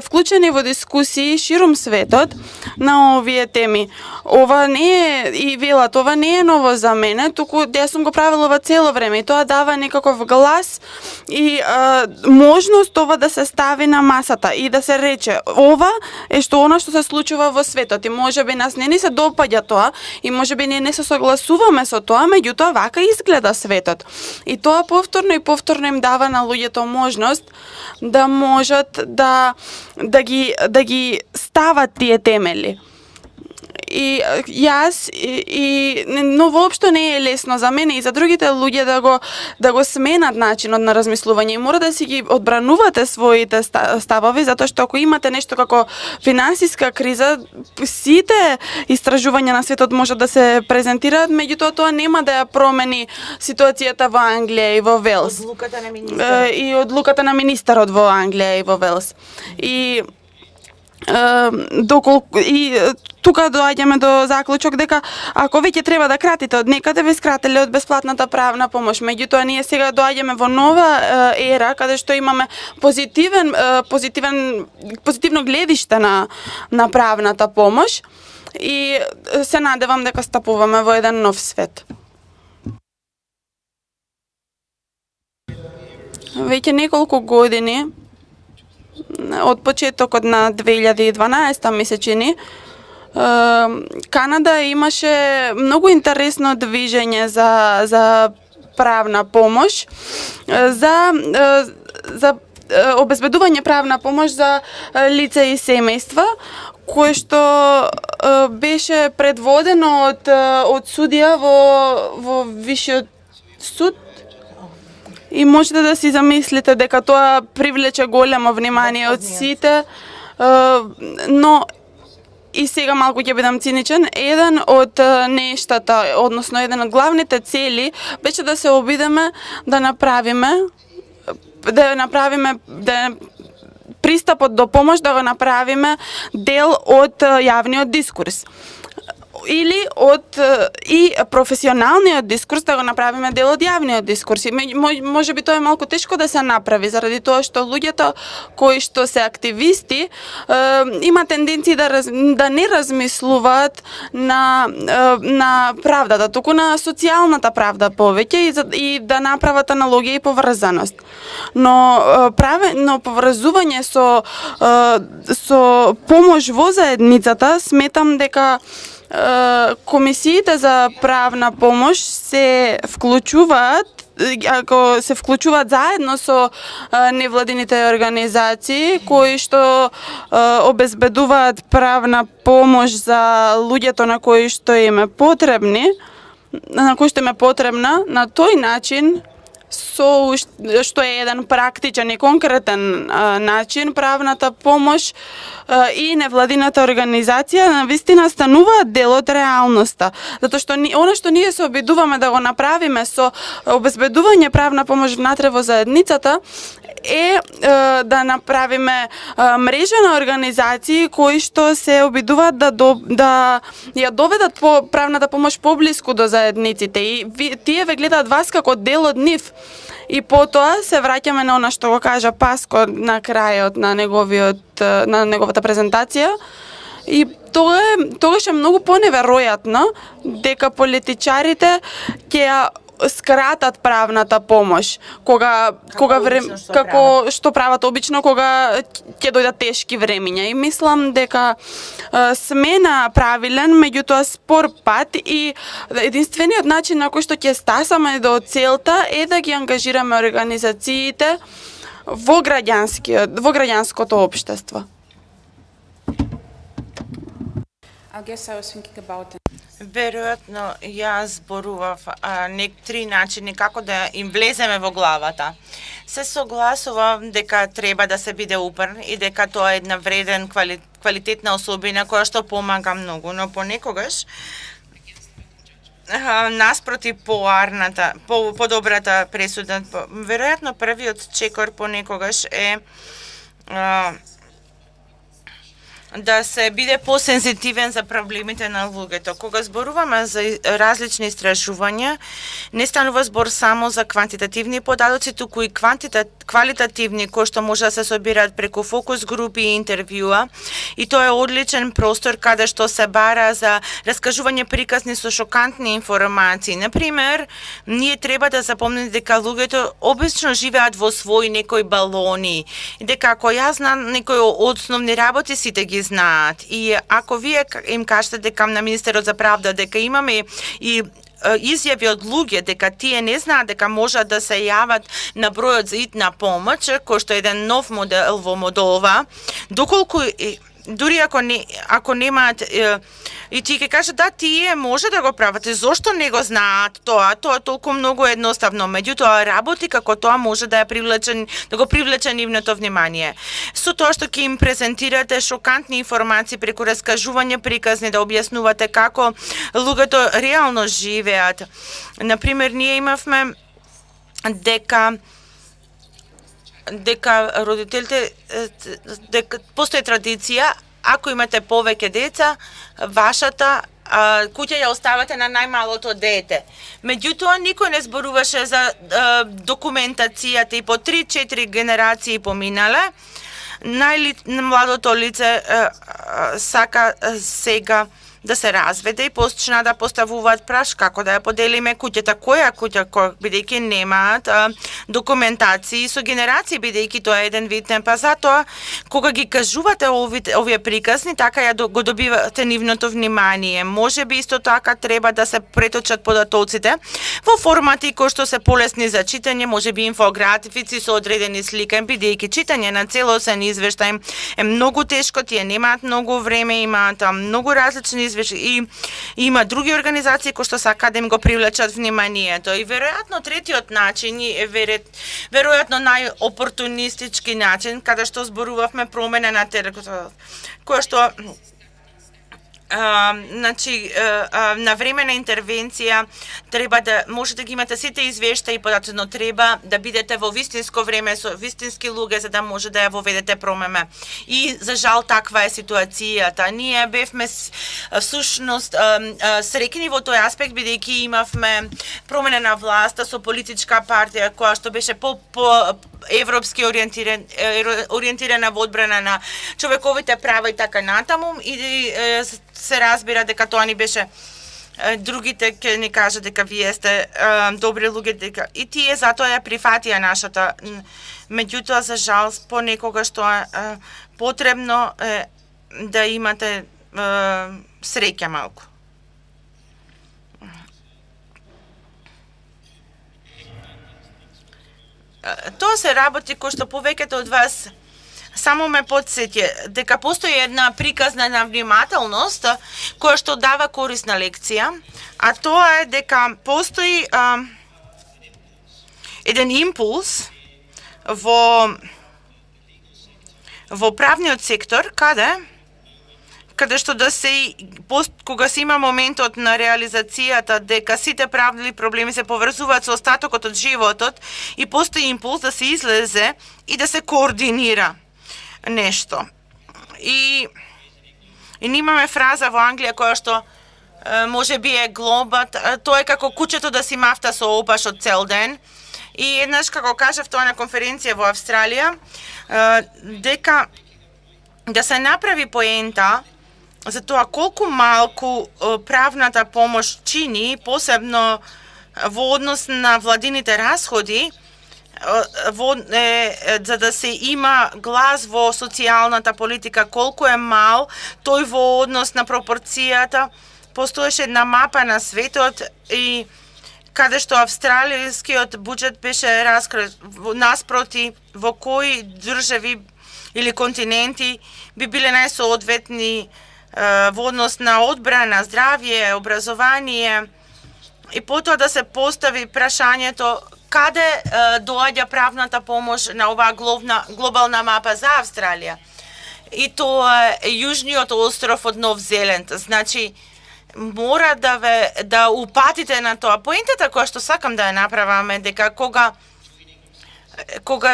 вклучени во дискусии ширум светот на овие теми. Ова не е, и велат, ова не е ново за мене, туку јас сум го правила ова цело време и тоа дава некаков глас и можност ова да се стави на масата и да се рече ова е она што се случува во светот и можеби нас не ни се допаѓа тоа и можеби не се согласуваме со тоа, меѓутоа вака изгледа светот. И тоа повторно и повторно им дава на луѓето можност да можат да ги стават тие темели. И јас но воопшто не е лесно за мене и за другите луѓе да го сменат начинот на размислување и мора да си ги одбранувате своите ставови, затоа што ако имате нешто како финансиска криза, сите истражувања на светот можат да се презентираат, меѓутоа тоа нема да ја промени ситуацијата во Англија и во Велс. И одлуката на министерот во Англија и во Велс. И тука доаѓаме до заклучок дека ако веќе треба да кратите од некаде, ве скрателе од бесплатната правна помош. Меѓутоа ние сега доаѓаме во нова ера каде што имаме позитивно гледиште на правната помош и се надевам дека стапуваме во еден нов свет. Веќе неколку години од почетокот на 2012 ми се чини, Канада имаше многу интересно движење за правна помош, за обезбедување правна помош за лица и семејства, кое што беше предводено од судија во Висшиот суд. И можете да си замислите дека тоа привлече големо внимание од сите, но и сега малку ќе бидам циничен, еден од нештата, односно еден од главните цели беше да се обидеме да направиме пристапот до помош да го направиме дел од јавниот дискурс. Или и професионалниот дискурс да го направиме дел од јавниот дискурс. Може би тоа е малку тешко да се направи, заради тоа што луѓето кои што се активисти има тенденции да не размислуваат на правдата, туку на социјалната правда повеќе и да направат аналогија и поврзаност. Но поврзување со помош во заедницата, сметам дека комисиите за правна помош се вклучуваат заедно со невладините организации кои што обезбедуваат правна помош за луѓето на кои што им е потребна, на тој начин што е еден практичен и конкретен начин, правната помош и невладината организација навистина стануваат дел од реалноста. Затоа што она што ние се обидуваме да го направиме со обезбедување правна помош внатре во заедницата е да направиме мрежа на организации кои што се обидуваат да ја доведат правната помош поблиску до заедниците и тие ве гледаат вас како дел од нив. И потоа се враќаме на она што го кажа Паско на крајот на неговата презентација. И тогаш е многу поневеројатно дека политичарите ќе скратат правната помош, како што прават обично кога ќе дојдат тешки времиња. И мислам дека сме на правилен, меѓутоа спор пат и единствениот начин на кој што ќе стасаме до целта е да ги ангажираме организациите во граѓанското општество.
Веројатно, јас зборував три начини како да им влеземе во главата. Се согласувам дека треба да се биде упорн и дека тоа е една вреден, квалитетна особина која што помага многу, но понекогаш наспроти подобрата пресуда, веројатно првиот чекор понекогаш е да се биде посензитивен за проблемите на луѓето. Кога зборуваме за различни истражувања, не станува збор само за квантитативни податоци, туку и квалитативни, кои што може да се собираат преку фокус групи и интервјуа. И тоа е одличен простор каде што се бара за раскажување приказни со шокантни информации. Например, ние треба да запомнеме дека луѓето обично живеат во своји некои балони. И дека ако јас знам некои основни работи, сите ги знаат. И ако вие им кажете дека на Министерот за правда дека имаме и изјави од луѓе дека тие не знаат дека можат да се јават на бројот за итна помош, кој што е еден нов модел во Молдова, доколку дури ако немаат и ти ќе кажат да тие може да го прават, зошто не го знаат тоа е толку многу едноставно, меѓутоа работи како тоа може да го привлече нивното внимание. Со тоа што ќе им презентирате шокантни информации преку раскажување приказни, да објаснувате како луѓето реално живеат. Например, ние имавме дека родителите, дека постои традиција, ако имате повеќе деца, вашата куќа ја оставате на најмалото дете. Меѓутоа, никој не зборуваше за документацијата и по 3-4 генерации поминале. Најмладото лице сака сега да се разведе и почна да поставуваат праш како да ја поделиме куќата, која куќа, бидејќи немаат документации со генерации, бидејќи тоа е еден вид, па затоа кога ги кажувате овие приказни, така ја го добивате нивното внимание. Може би исто така треба да се преточат податоците во формати кои што се полесни за читање, може би инфографици со одредени слика, бидејќи читање на целосен извештај е многу тешко, тие немаат многу време, имаат многу различни и има други организации кои што сакаат да им го привлечат вниманието. И веројатно третиот начин е веројатно најопортунистички начин, каде што зборувавме промена на која што на времена интервенција треба да можете да ги имате сите извештаи, податно треба да бидете во вистинско време со вистински луѓе за да може да ја воведете промена. И за жал таква е ситуацијата. Ние бевме всушност среќни во тој аспект бидејќи имавме промена на власта со политичка партија која што беше по европски ориентирана во одбрана на човековите права и така натаму и се разбира дека тоа ни беше другите ќе ни кажат дека вие сте добри луѓе дека и тие затоа ја прифатија нашата, меѓутоа за жал понекогаш тоа потребно да имате среќа малку. Тоа се работи кои што повеќето од вас само ме потсеќа дека постои една приказна на внимателност која што дава корисна лекција, а тоа е дека постои еден импулс во правниот сектор каде што да се кога се има моментот на реализацијата дека сите правни проблеми се поврзуваат со остатокот од животот и постои импулс да се излезе и да се координира нешто. И имаме фраза во Англија која што може би е глобат, тоа е како кучето да си мафта со опашот цел ден. И еднаш како кажав тоа на конференција во Австралија, дека да се направи поента за тоа колку малку правната помош чини, посебно во однос на владините расходи, за да се има глас во социјалната политика, колку е мал тој во однос на пропорцијата. Постоеше една мапа на светот и каде што австралискиот буџет беше раскрит наспроти во кои држави или континенти би биле најсоодветни во однос на одбрана, здравје, образование, и потоа да се постави прашањето каде доаѓа правната помош на оваа глобална мапа за Австралија. И тоа е јужниот остров од Нов Зеланд. Значи, мора да упатите на тоа. Поентата која што сакам да ја направаме дека кога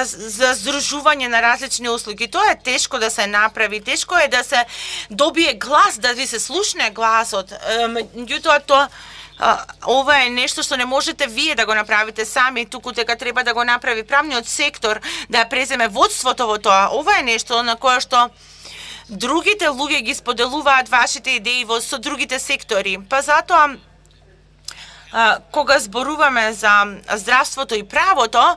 за здружување на различни услуги, тоа е тешко да се направи, тешко е да се добие глас, да ви се слушне гласот. Меѓутоа ова е нешто што не можете вие да го направите сами, туку дека треба да го направи правниот сектор, да ја преземе водството во тоа. Ова е нешто на кое што другите луѓе ги споделуваат вашите идеи со другите сектори. Па затоа, кога зборуваме за здравството и правото,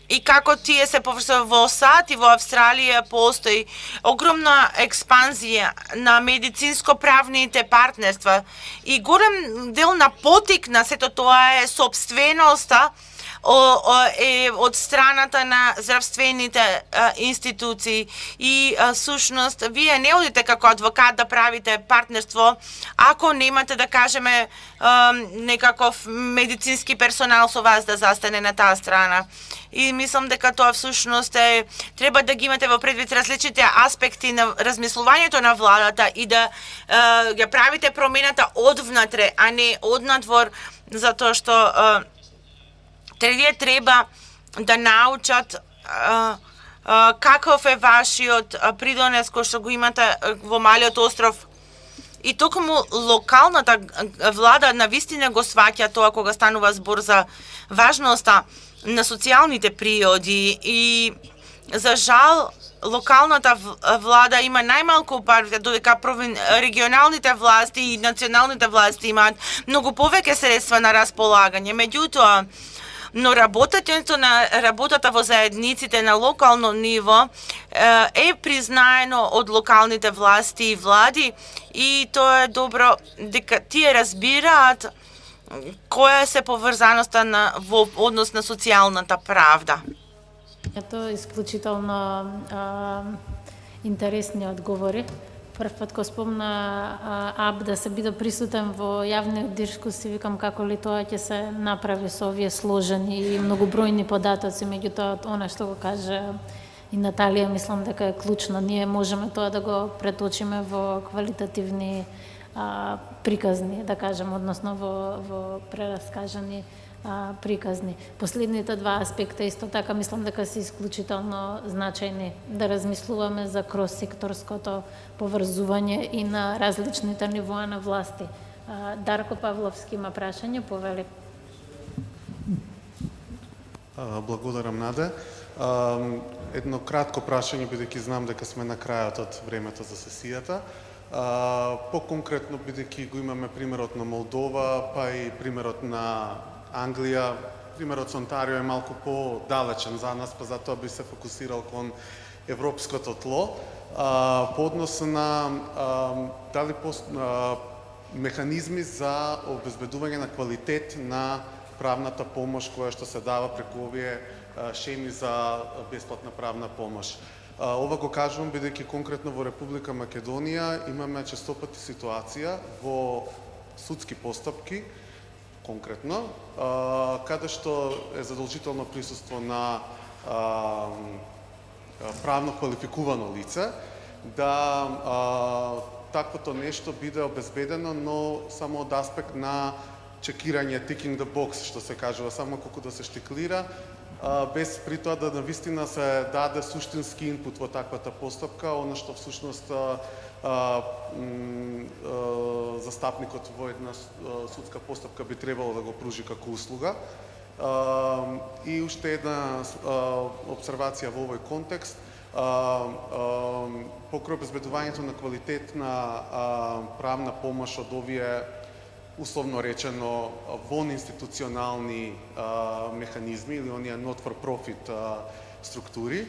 и како тие се поврзуваат во САД и во Австралија, постои огромна експанзија на медицинско-правните партнерства и голем дел на потик на сето тоа е собственоста од страната на здравствените институции и сушност вие не одите како адвокат да правите партнерство ако немате, да кажеме, некаков медицински персонал со вас да застане на таа страна. И мислам дека тоа всушност треба да ги имате во предвид различните аспекти на размислувањето на владата и да ја правите промената одвнатре, а не однадвор, затоа што тие треба да научат каков е вашиот придонес кој што го имате во малиот остров. И токму локалната влада навистина го сваќа тоа кога станува збор за важноста на социјалните приоди и за жал локалната влада има најмалку пари, додека регионалните власти и националните власти имаат многу повеќе средства на располагање. Меѓутоа, но работата во заедниците на локално ниво е признаено од локалните власти и влади и тоа е добро дека тие разбираат која се поврзаноста во однос на социјалната правда.
Ето исклучително интересни одговори. Прв пат го спомна Аб да се биде присутен во јавниот дискус и викам како ли тоа ќе се направи со овие сложени и многобројни податоци, меѓутоа она што го кажа и Наталија мислам дека е клучно. Ние можеме тоа да го преточиме во квалитативни приказни, да кажем, односно во прераскажани приказни. Последните два аспекта исто така мислам дека се исклучително значајни, да размислуваме за кроссекторското поврзување и на различните нивоа на власти. Дарко Павловски има прашање, повели.
Благодарам, Наде. Едно кратко прашање, бидејќи знам дека сме на крајот од времето за сесијата. По-конкретно, бидејќи го имаме примерот на Молдова, па и примерот на Англија, примерот со Онтарио е малку по-далечен за нас, па затоа би се фокусирал кон европското тло. По однос на дали механизми за обезбедување на квалитет на правната помош која што се дава преку овие шеми за бесплатна правна помош. Ова го кажувам бидејќи конкретно во Република Македонија имаме честопати ситуација во судски постапки, конкретно, каде што е задолжително присуство на правно квалификувано лице, да таквото нешто биде обезбедено, но само од аспект на чекирање, ticking the box, што се кажува, само колку да се штиклира, без при тоа да навистина се даде суштински инпут во таквата постапка, она што всушност застапникот во една судска постапка би требало да го пружи како услуга. И уште една обсервација во овој контекст, покрај обезбедувањето на квалитет на правна помош од овие условно речено вон институционални механизми или оние not for profit структури,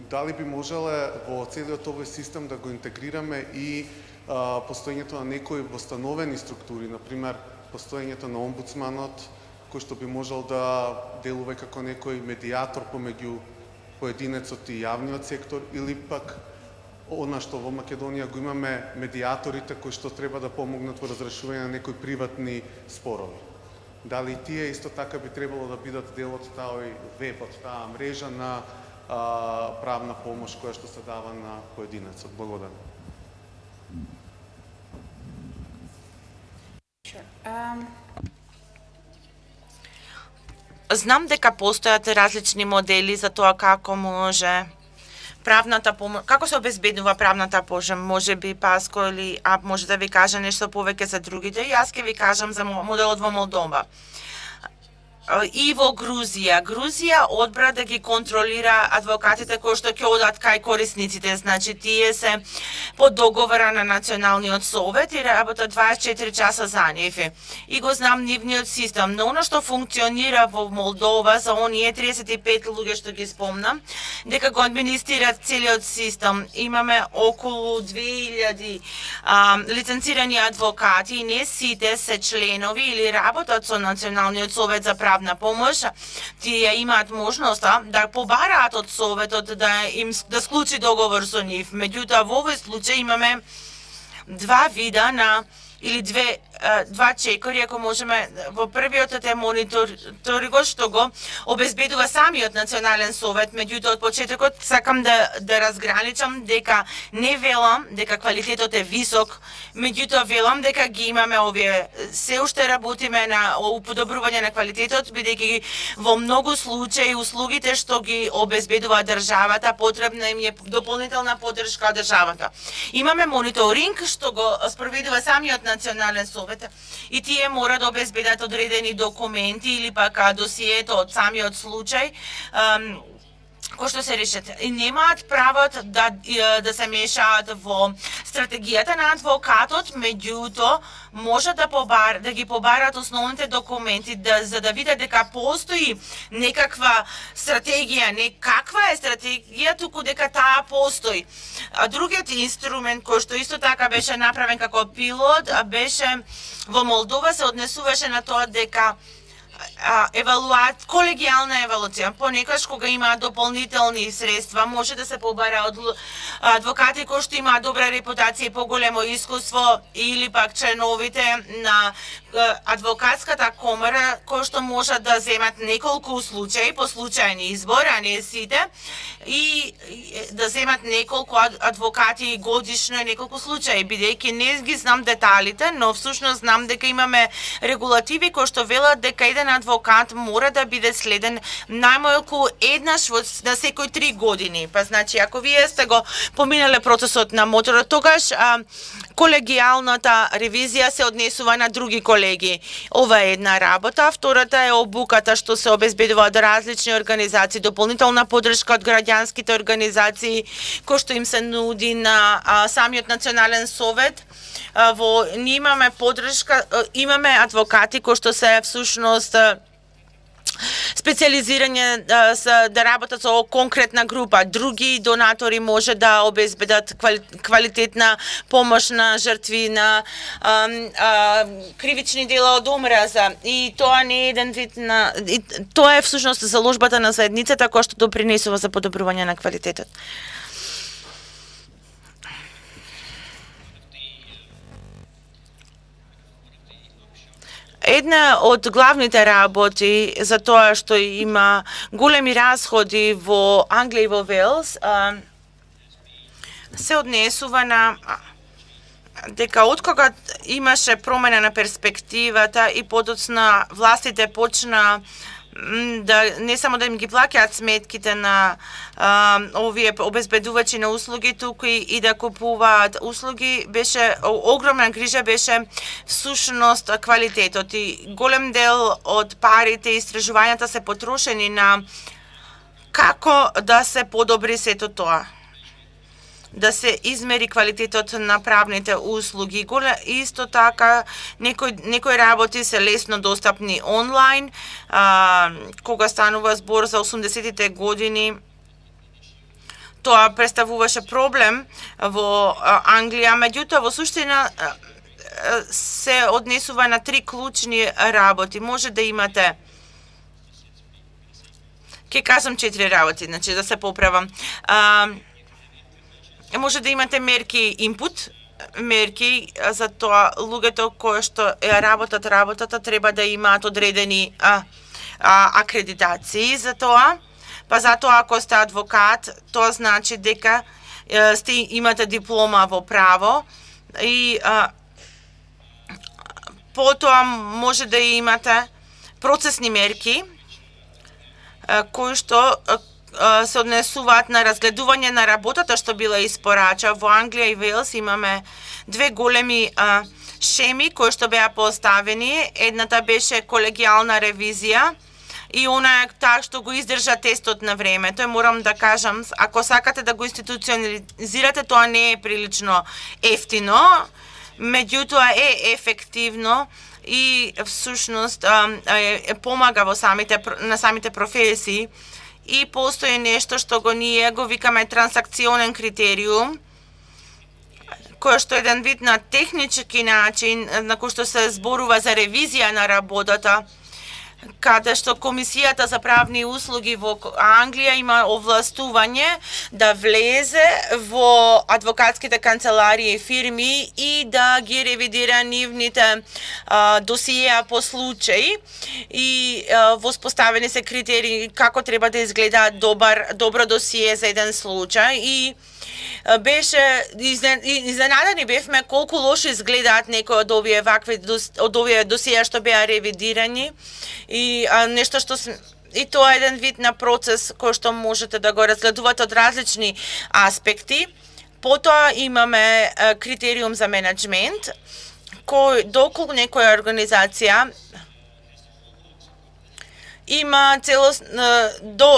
дали би можеле во целиот овој систем да го интегрираме и постоењето на некои восстановени структури, например постоењето на омбудсманот, кој што би можел да делува како некој медијатор помеѓу поединецот и јавниот сектор, или пак она што во Македонија го имаме медијаторите кои што треба да помогнат во разрешување на некои приватни спорови. Дали тие исто така би требало да бидат дел од тај веб, од таа мрежа на правна помош која што се дава на поединецот? Благодарам.
Знам дека постојат различни модели за тоа како може правната помош, како се обезбедува правната помош, може би Паско или Ап може да ви каже нешто повеќе за другите. Јас ќе ви кажам за моделот во Молдова. И во Грузија одбра да ги контролира адвокатите кои што ќе одат кај корисниците, значи тие се по договора на Националниот совет и работат 24 часа за нив. И го знам нивниот систем, но оно што функционира во Молдова за оние 35 луѓе што ги спомнам, дека го администрираат целиот систем. Имаме околу 2000 лиценцирани адвокати и не сите се членови или работат со Националниот совет за правна помош. Тие имаат можноста да побараат од советот да склучи договор со нив. Меѓутоа во овој случај имаме два вида на или два чекори, ако можеме, во првиот е мониторинг што го обезбедува самиот Национален совет, меѓутоа од почетокот сакам да разграничам дека не велам дека квалитетот е висок, меѓутоа велам дека ги имаме овие, се уште работиме на подобрување на квалитетот, бидејќи во многу случаи услугите што ги обезбедува државата, потребна им е дополнителна поддршка од државата. Имаме мониторинг што го спроведува самиот Национален совет и тие мора да обезбедат одредени документи или пак досието од самиот случај кој што се решат. И немаат правот да се мешаат во стратегијата на адвокатот, меѓутоа може да ги побарат основните документи за да видат дека постои некаква стратегија, не каква е стратегија, туку дека таа постои. Другиот инструмент кој што исто така беше направен како пилот беше во Молдова, се однесуваше на тоа дека колегијална евалуација. Понекогаш кога има дополнителни средства, може да се побара од адвокати кои што имаат добра репутација и поголемо искуство, или пак членовите на адвокатската комора кои што можат да земат неколку случаи по случајен избор, а не сите, и да земат неколку адвокати годишно и неколку случаи, бидејќи не ги знам деталите, но всушност знам дека имаме регулативи кои што велат дека еден адвокат мора да биде следен најмалку еднаш на секој 3 години. Па значи, ако вие сте го поминале процесот на моторот, тогаш колегијалната ревизија се однесува на други колеги. Ова е една работа. Втората е обуката што се обезбедува од различни организации, дополнителна поддршка од граѓанските организации, кој што им се нуди на самиот Национален совет. Ние имаме поддршка, имаме адвокати кои што се всушност специализирање да работат со конкретна група. Други донатори може да обезбедат квалитетна помош на жртви на кривични дела од омраза. И тоа не е еден вид на... Тоа е всушност заложбата на заедницата која што допринесува за подобрување на квалитетот. Една од главните работи за тоа што има големи расходи во Англија и во Велс се однесува на дека откога имаше промена на перспективата и подоцна властите почна да не само да им ги плаќаат сметките на овие обезбедувачи на услуги, туку и да купуваат услуги, беше огромна грижа беше всушност квалитетот и голем дел од парите и истражувањата се потрошени на како да се подобри сето тоа. да се измери квалитетот на правните услуги. Исто така, некои работи се лесно достапни онлайн, кога станува збор за 80-тите години, тоа представуваше проблем во Англија, меѓутоа во суштина се однесува на 3 клучни работи. Може да имате, ќе кажам 4 работи, значи да се поправам. Може да имате мерки инпут, мерки за тоа луѓето кои што работат работата треба да имаат одредени акредитации за тоа. Па затоа ако сте адвокат, тоа значи дека имате диплома во право и потоа може да имате процесни мерки кои што се однесуваат на разгледување на работата што била испорача. Во Англија и Велс имаме 2 големи шеми кои што беа поставени. Едната беше колегијална ревизија и она е таа што го издржа тестот на време. Тој морам да кажам, ако сакате да го институционализирате, тоа не е прилично ефтино, меѓутоа е ефективно и всушност помага на самите професии. И постои нешто што ние го викаме трансакционен критериум, кој што е еден вид на технички начин на кој што се зборува за ревизија на работата, каде што Комисијата за правни услуги во Англија има овластување да влезе во адвокатските канцеларии и фирми и да ги ревидира нивните досиеа по случаи и воспоставени се критерии како треба да изгледа добро досие за еден случај и беше изненадени бевме колку лошо изгледаат некои од овие досиеа што беа ревидирани и нешто што и тоа е еден вид на процес кој што можете да го разгледувате од различни аспекти. Потоа имаме критериум за менеджмент, кој доколку некоја организација има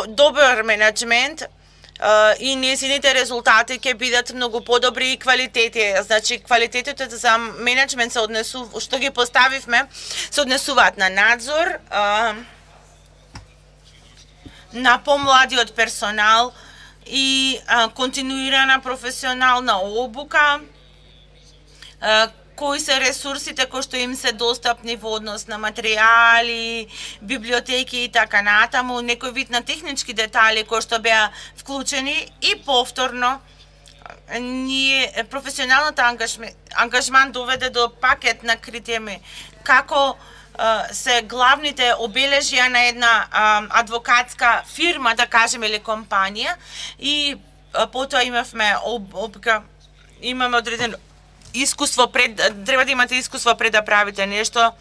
добар менеджмент и незините резултати ќе бидат многу подобри и квалитети. Значи квалитетот за менеджмент што ги поставивме се однесуваат на надзор, на помладиот персонал и континуирана професионална обука, кои се ресурсите кои што им се достапни во однос на материјали, библиотеки и така натаму, некој вид на технички детали кои што беа вклучени и повторно професионалната ангажман доведе до пакет на критерии како се главните обележја на една адвокатска фирма, да кажеме, или компанија и потоа имаме одредено искуство треба да имате искуство пред да правите нешто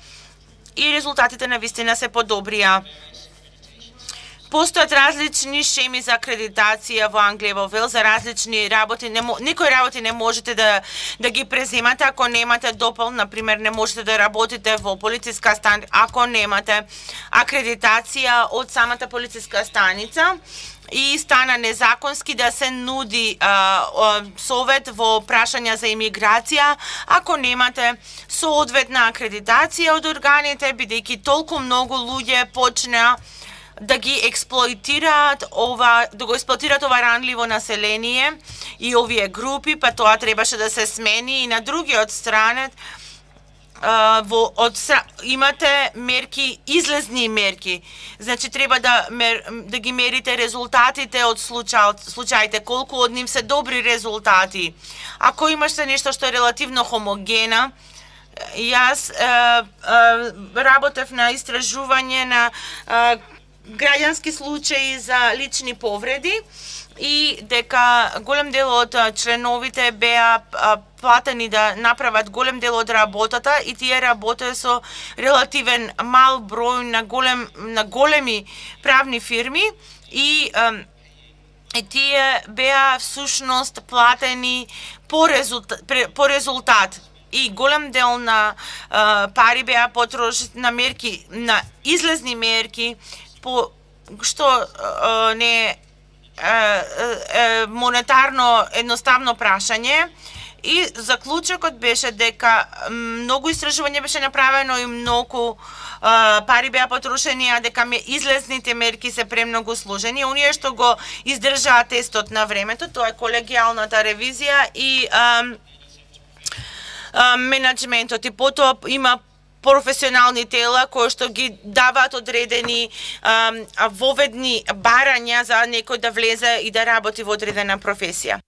и резултатите навистина се подобрија. Постојат различни шеми за акредитација во Англија, во Велс, за различни работи. Некои работи не можете да ги преземате ако немате например, не можете да работите во полициска станица ако немате акредитација од самата полициска станица. И стана незаконски да се нуди совет во прашања за имиграција ако немате соодветна акредитација од органите, бидејќи толку многу луѓе почнаа да ги експлоитираат да го експлоитираат ова ранливо население и овие групи, па тоа требаше да се смени и на другиот страна имате мерки, излезни мерки. Значи треба да ги мерите резултатите од случаите, колку од нив се добри резултати. Ако имаш нешто што е релативно хомогена, јас работев на истражување на граѓански случаи за лични повреди и дека голем дел од членовите беа платени да направат голем дел од работата и тие работеа со релативен мал број на големи правни фирми и тие беа всушност платени по резултат. И голем дел на пари беа потрошени на мерки, на излезни мерки, по што не монетарно едноставно прашање. И заклучокот беше дека многу истражување беше направено и многу пари беа потрошени, а дека излезните мерки се премногу сложени. Оние што го издржаа тестот на времето, тоа е колегијалната ревизија и менеджментот. И потоа има професионални тела кои што ги даваат одредени воведни барања за некој да влезе и да работи во одредена професија.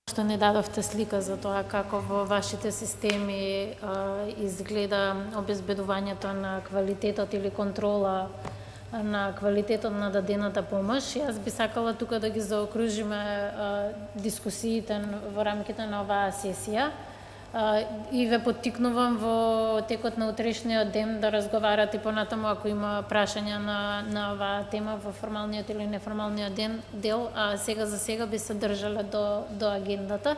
Што не дадовте слика за тоа како во вашите системи изгледа обезбедувањето на квалитетот или контрола на квалитетот на дадената помош. Јас би сакала тука да ги заокружиме дискусиите во рамките на оваа сесија и ве поттикнувам во текот на утрешниот ден да разговарате понатаму ако има прашања на оваа тема во формалниот или неформалниот дел, а сега за сега би се држале до агендата.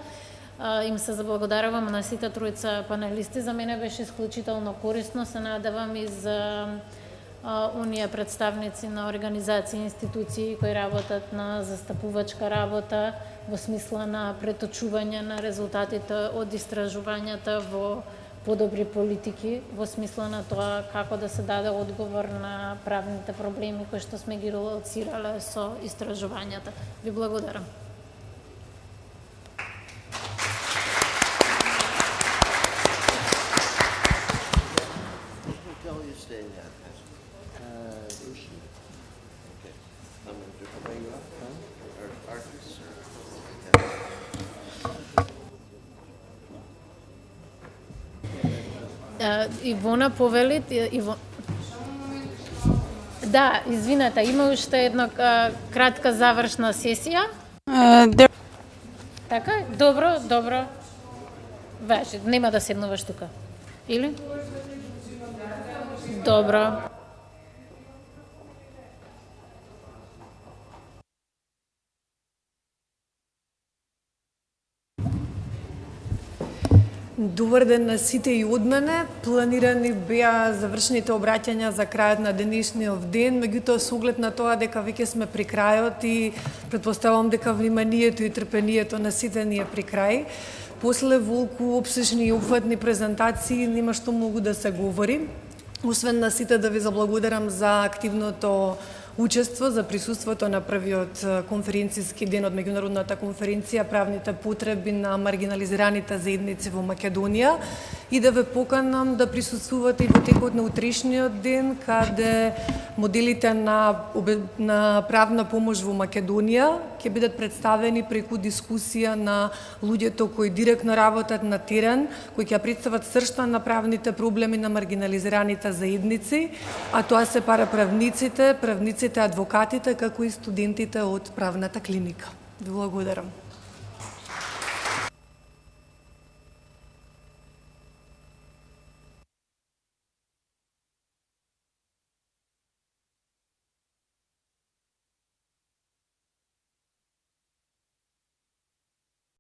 Им се заблагодарувам на сите тројца панелисти. За мене беше исклучително корисно. Се надевам и за оние представници на организации и институции кои работат на застапувачка работа во смисла на преточување на резултатите од истражувањата во подобри политики, во смисла на тоа како да се даде одговор на правните проблеми кои што сме ги лоцирале со истражувањата. Ви благодарам. Ивона повели Да, извинете, има уште една кратка завршна сесија. Така, добро. Важи, нема да седнуваш тука. Или? Добро.
Добар ден на сите и од мене. Планирани беа завршените обраќања за крајот на денешниот ден, меѓутоа со оглед на тоа дека веќе сме при крајот и претпоставувам дека вниманието и трпението на сите ни е при крај. После волку опсежни и опфатни презентации нема што многу да се говори. Освен на сите да ви заблагодарам за активното учество, за присуството на првиот конференцијски ден од меѓународната конференција Правните потреби на маргинализираните заедници во Македонија и да ве поканам да присуствувате и во текот на утрешниот ден каде моделите на правна помош во Македонија ќе бидат представени преку дискусија на луѓето кои директно работат на терен, кои ќе представат сршта на правните проблеми на маргинализираните заедници, а тоа се параправниците, адвокатите, како и студентите од правната клиника. Благодарам.